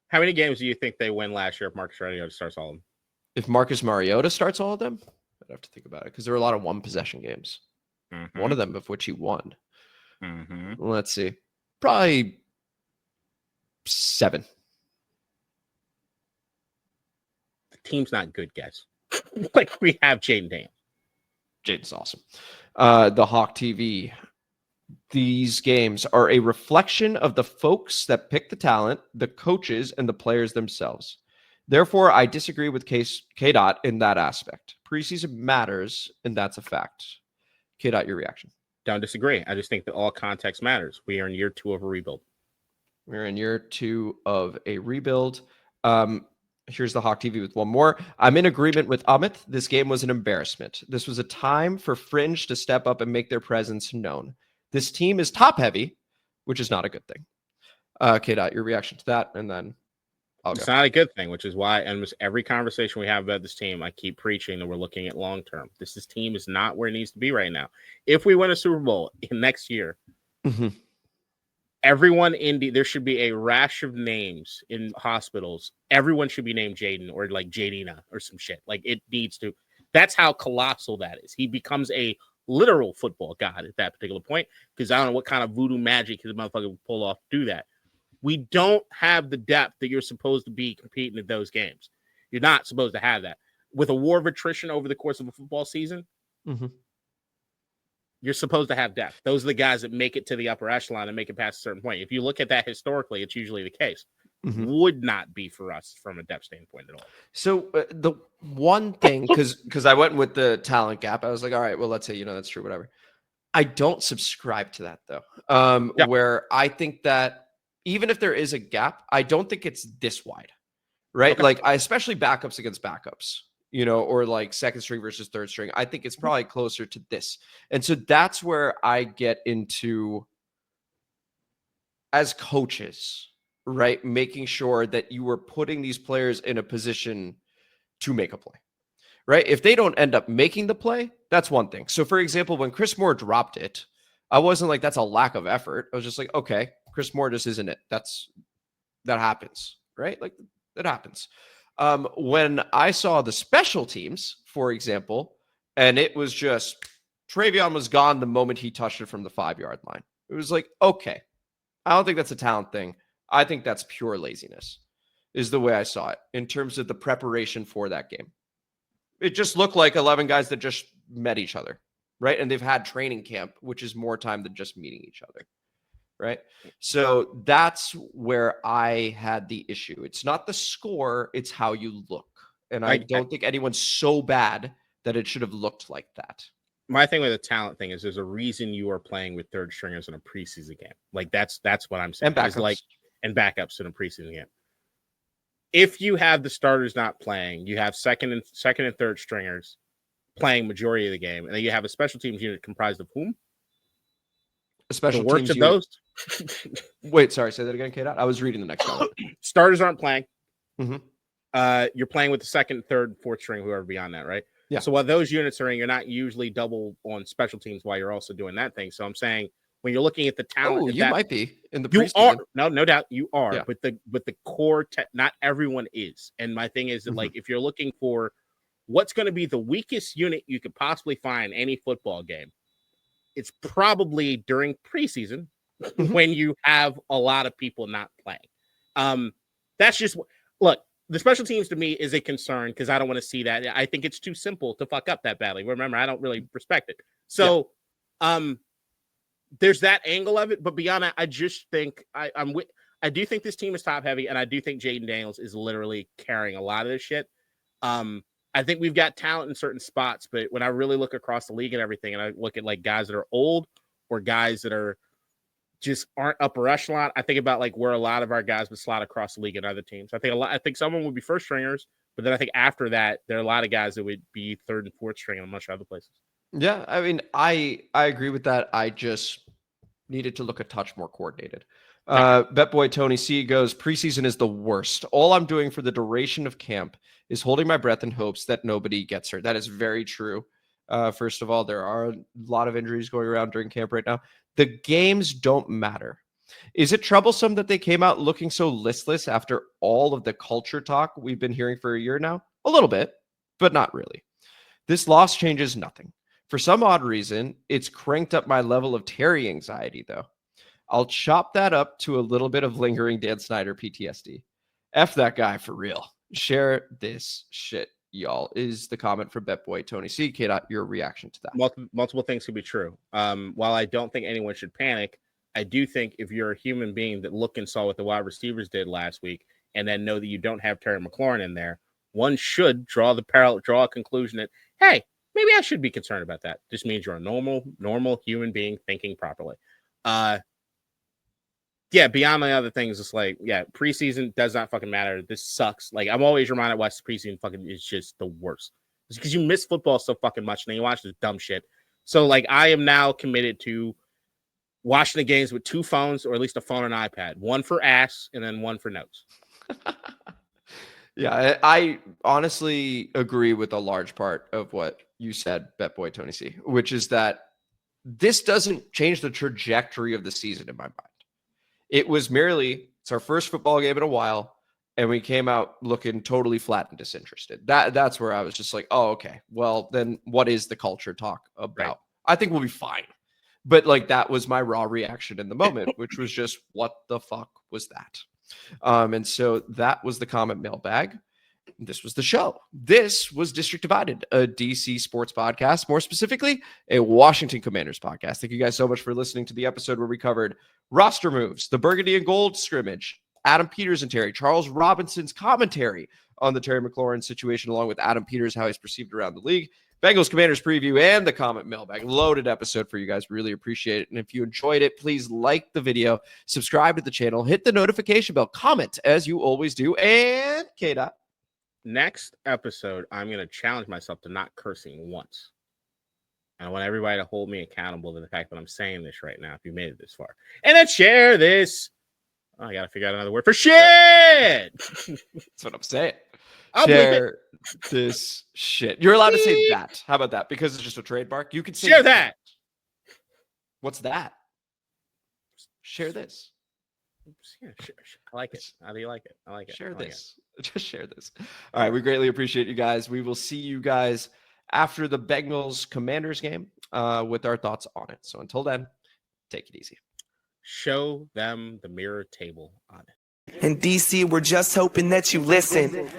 How many games do you think they win last year if Marcus Mariota starts all of them? If Marcus Mariota starts all of them? I'd have to think about it because there were a lot of one-possession games. Mm-hmm. One of them of which he won. Mm-hmm. Let's see. Probably 7. The team's not good, guys. Like, we have Jayden Daniels. Jayden's awesome. The Hawk TV. These games are a reflection of the folks that pick the talent, the coaches, and the players themselves. Therefore, I disagree with K-Dot in that aspect. Preseason matters, and that's a fact. K-Dot, your reaction? Don't disagree. I just think that all context matters. We are in year 2 of a rebuild. We're in year 2 of a rebuild. Here's the Hawk TV with one more. I'm in agreement with Amit. This game was an embarrassment. This was a time for Fringe to step up and make their presence known. This team is top heavy, which is not a good thing. K-Dot, your reaction to that, and then I'll go. It's not a good thing, which is why, and every conversation we have about this team, I keep preaching that we're looking at long term. This team is not where it needs to be right now. If we win a Super Bowl in next year, everyone there should be a rash of names in hospitals. Everyone should be named Jayden or like Jadina or some shit. Like, it needs to. That's how colossal that is. He becomes a literal football god at that particular point, because I don't know what kind of voodoo magic his motherfucker would pull off to do that. We don't have the depth that you're supposed to be competing at those games. You're not supposed to have that. With a war of attrition over the course of a football season, you're supposed to have depth. Those are the guys that make it to the upper echelon and make it past a certain point. If you look at that historically, it's usually the case. Would not be for us from a depth standpoint at all. So the one thing, because I went with the talent gap, I was like, all right, well, let's say, that's true, whatever. I don't subscribe to that, though, where I think that even if there is a gap, I don't think it's this wide, right? Okay. Like, especially backups against backups, or like second string versus third string. I think it's probably closer to this. And so that's where I get into, as coaches, right, making sure that you are putting these players in a position to make a play, right? If they don't end up making the play, that's one thing. So, for example, when Chris Moore dropped it, I wasn't like, that's a lack of effort. I was just like, okay, Chris Moore just isn't it. That happens, right? Like, that happens. When I saw the special teams, for example, and it was just Travion was gone the moment he touched it from the 5-yard line. It was like, okay, I don't think that's a talent thing. I think that's pure laziness, is the way I saw it in terms of the preparation for that game. It just looked like 11 guys that just met each other, right? And they've had training camp, which is more time than just meeting each other, right? So that's where I had the issue. It's not the score, it's how you look. And I don't think anyone's so bad that it should have looked like that. My thing with the talent thing is there's a reason you are playing with third stringers in a preseason game. Like, that's what I'm saying. And backups. And backups in a preseason game. If you have the starters not playing, you have second and third stringers playing majority of the game, and then you have a special teams unit comprised of whom? A special the teams of unit. Those. Wait, sorry, say that again, Kate. I was reading the next one. Starters aren't playing. Mm-hmm. You're playing with the second, third, fourth string, whoever beyond that, right? Yeah. So while those units are in, you're not usually double on special teams while you're also doing that thing. So I'm saying, when you're looking at the talent, you might be in the you preseason. are no doubt you are, Yeah. but the core not everyone is. And my thing is that like, if you're looking for what's going to be the weakest unit you could possibly find in any football game, it's probably during preseason when you have a lot of people not playing. That's just look. The special teams to me is a concern because I don't want to see that. I think it's too simple to fuck up that badly. Remember, I don't really respect it. So, there's that angle of it. But beyond that, I just think I do think this team is top heavy, and I do think Jayden Daniels is literally carrying a lot of this shit. I think we've got talent in certain spots, but when I really look across the league and everything, and I look at like guys that are old or guys that are just aren't upper echelon, I think about like where a lot of our guys would slot across the league and other teams. I think someone would be first stringers, but then I think after that, there are a lot of guys that would be third and fourth string in a bunch of other places. Yeah, I mean, I agree with that. I just needed to look a touch more coordinated. BetBoy Tony C goes, preseason is the worst. All I'm doing for the duration of camp is holding my breath in hopes that nobody gets hurt. That is very true. First of all, there are a lot of injuries going around during camp right now. The games don't matter. Is it troublesome that they came out looking so listless after all of the culture talk we've been hearing for a year now? A little bit, but not really. This loss changes nothing. For some odd reason, it's cranked up my level of Terry anxiety, though. I'll chop that up to a little bit of lingering Dan Snyder PTSD. F that guy for real. Share this shit, y'all, is the comment from BetBoy Tony C. K. Your reaction to that? Multiple things could be true. While I don't think anyone should panic, I do think if you're a human being that looked and saw what the wide receivers did last week and then know that you don't have Terry McLaurin in there, one should draw a conclusion that, hey, maybe I should be concerned about that. This means you're a normal human being thinking properly. Yeah, beyond the other things, it's like, yeah, preseason does not fucking matter. This sucks. Like, I'm always reminded why preseason fucking is just the worst. It's because you miss football so fucking much and then you watch this dumb shit. So, like, I am now committed to watching the games with 2 phones, or at least a phone and iPad. One for ass and then one for notes. Yeah, I honestly agree with a large part of what you said, BetBoy Tony C, which is that this doesn't change the trajectory of the season in my mind. It was merely, it's our first football game in a while, and we came out looking totally flat and disinterested. That's where I was just like, oh, okay, well, then what is the culture talk about? Right. I think we'll be fine. But like, that was my raw reaction in the moment, which was just, what the fuck was that? And so that was the comment mailbag. This was the show. This was District Divided, a DC sports podcast, more specifically, a Washington Commanders podcast. Thank you guys so much for listening to the episode where we covered roster moves, the Burgundy and Gold scrimmage, Adam Peters and Terry, Charles Robinson's commentary on the Terry McLaurin situation, along with Adam Peters, how he's perceived around the league, Bengals Commanders preview, and the comment mailbag. Loaded episode for you guys. Really appreciate it. And if you enjoyed it, please like the video, subscribe to the channel, hit the notification bell, comment as you always do, and K-Dot. Next episode, I'm going to challenge myself to not cursing once. And I want everybody to hold me accountable to the fact that I'm saying this right now, if you made it this far. And then share this. Oh, I got to figure out another word for shit. That's what I'm saying. Share this shit. You're allowed to say that. How about that? Because it's just a trademark. You can say share that. What's that? Share this. Yeah, sure. I like it. How do you like it? I like it. Share this. Just share this. All right. We greatly appreciate you guys. We will see you guys after the Bengals Commanders game with our thoughts on it. So until then, take it easy. Show them the mirror table on it. In DC, we're just hoping that you listen.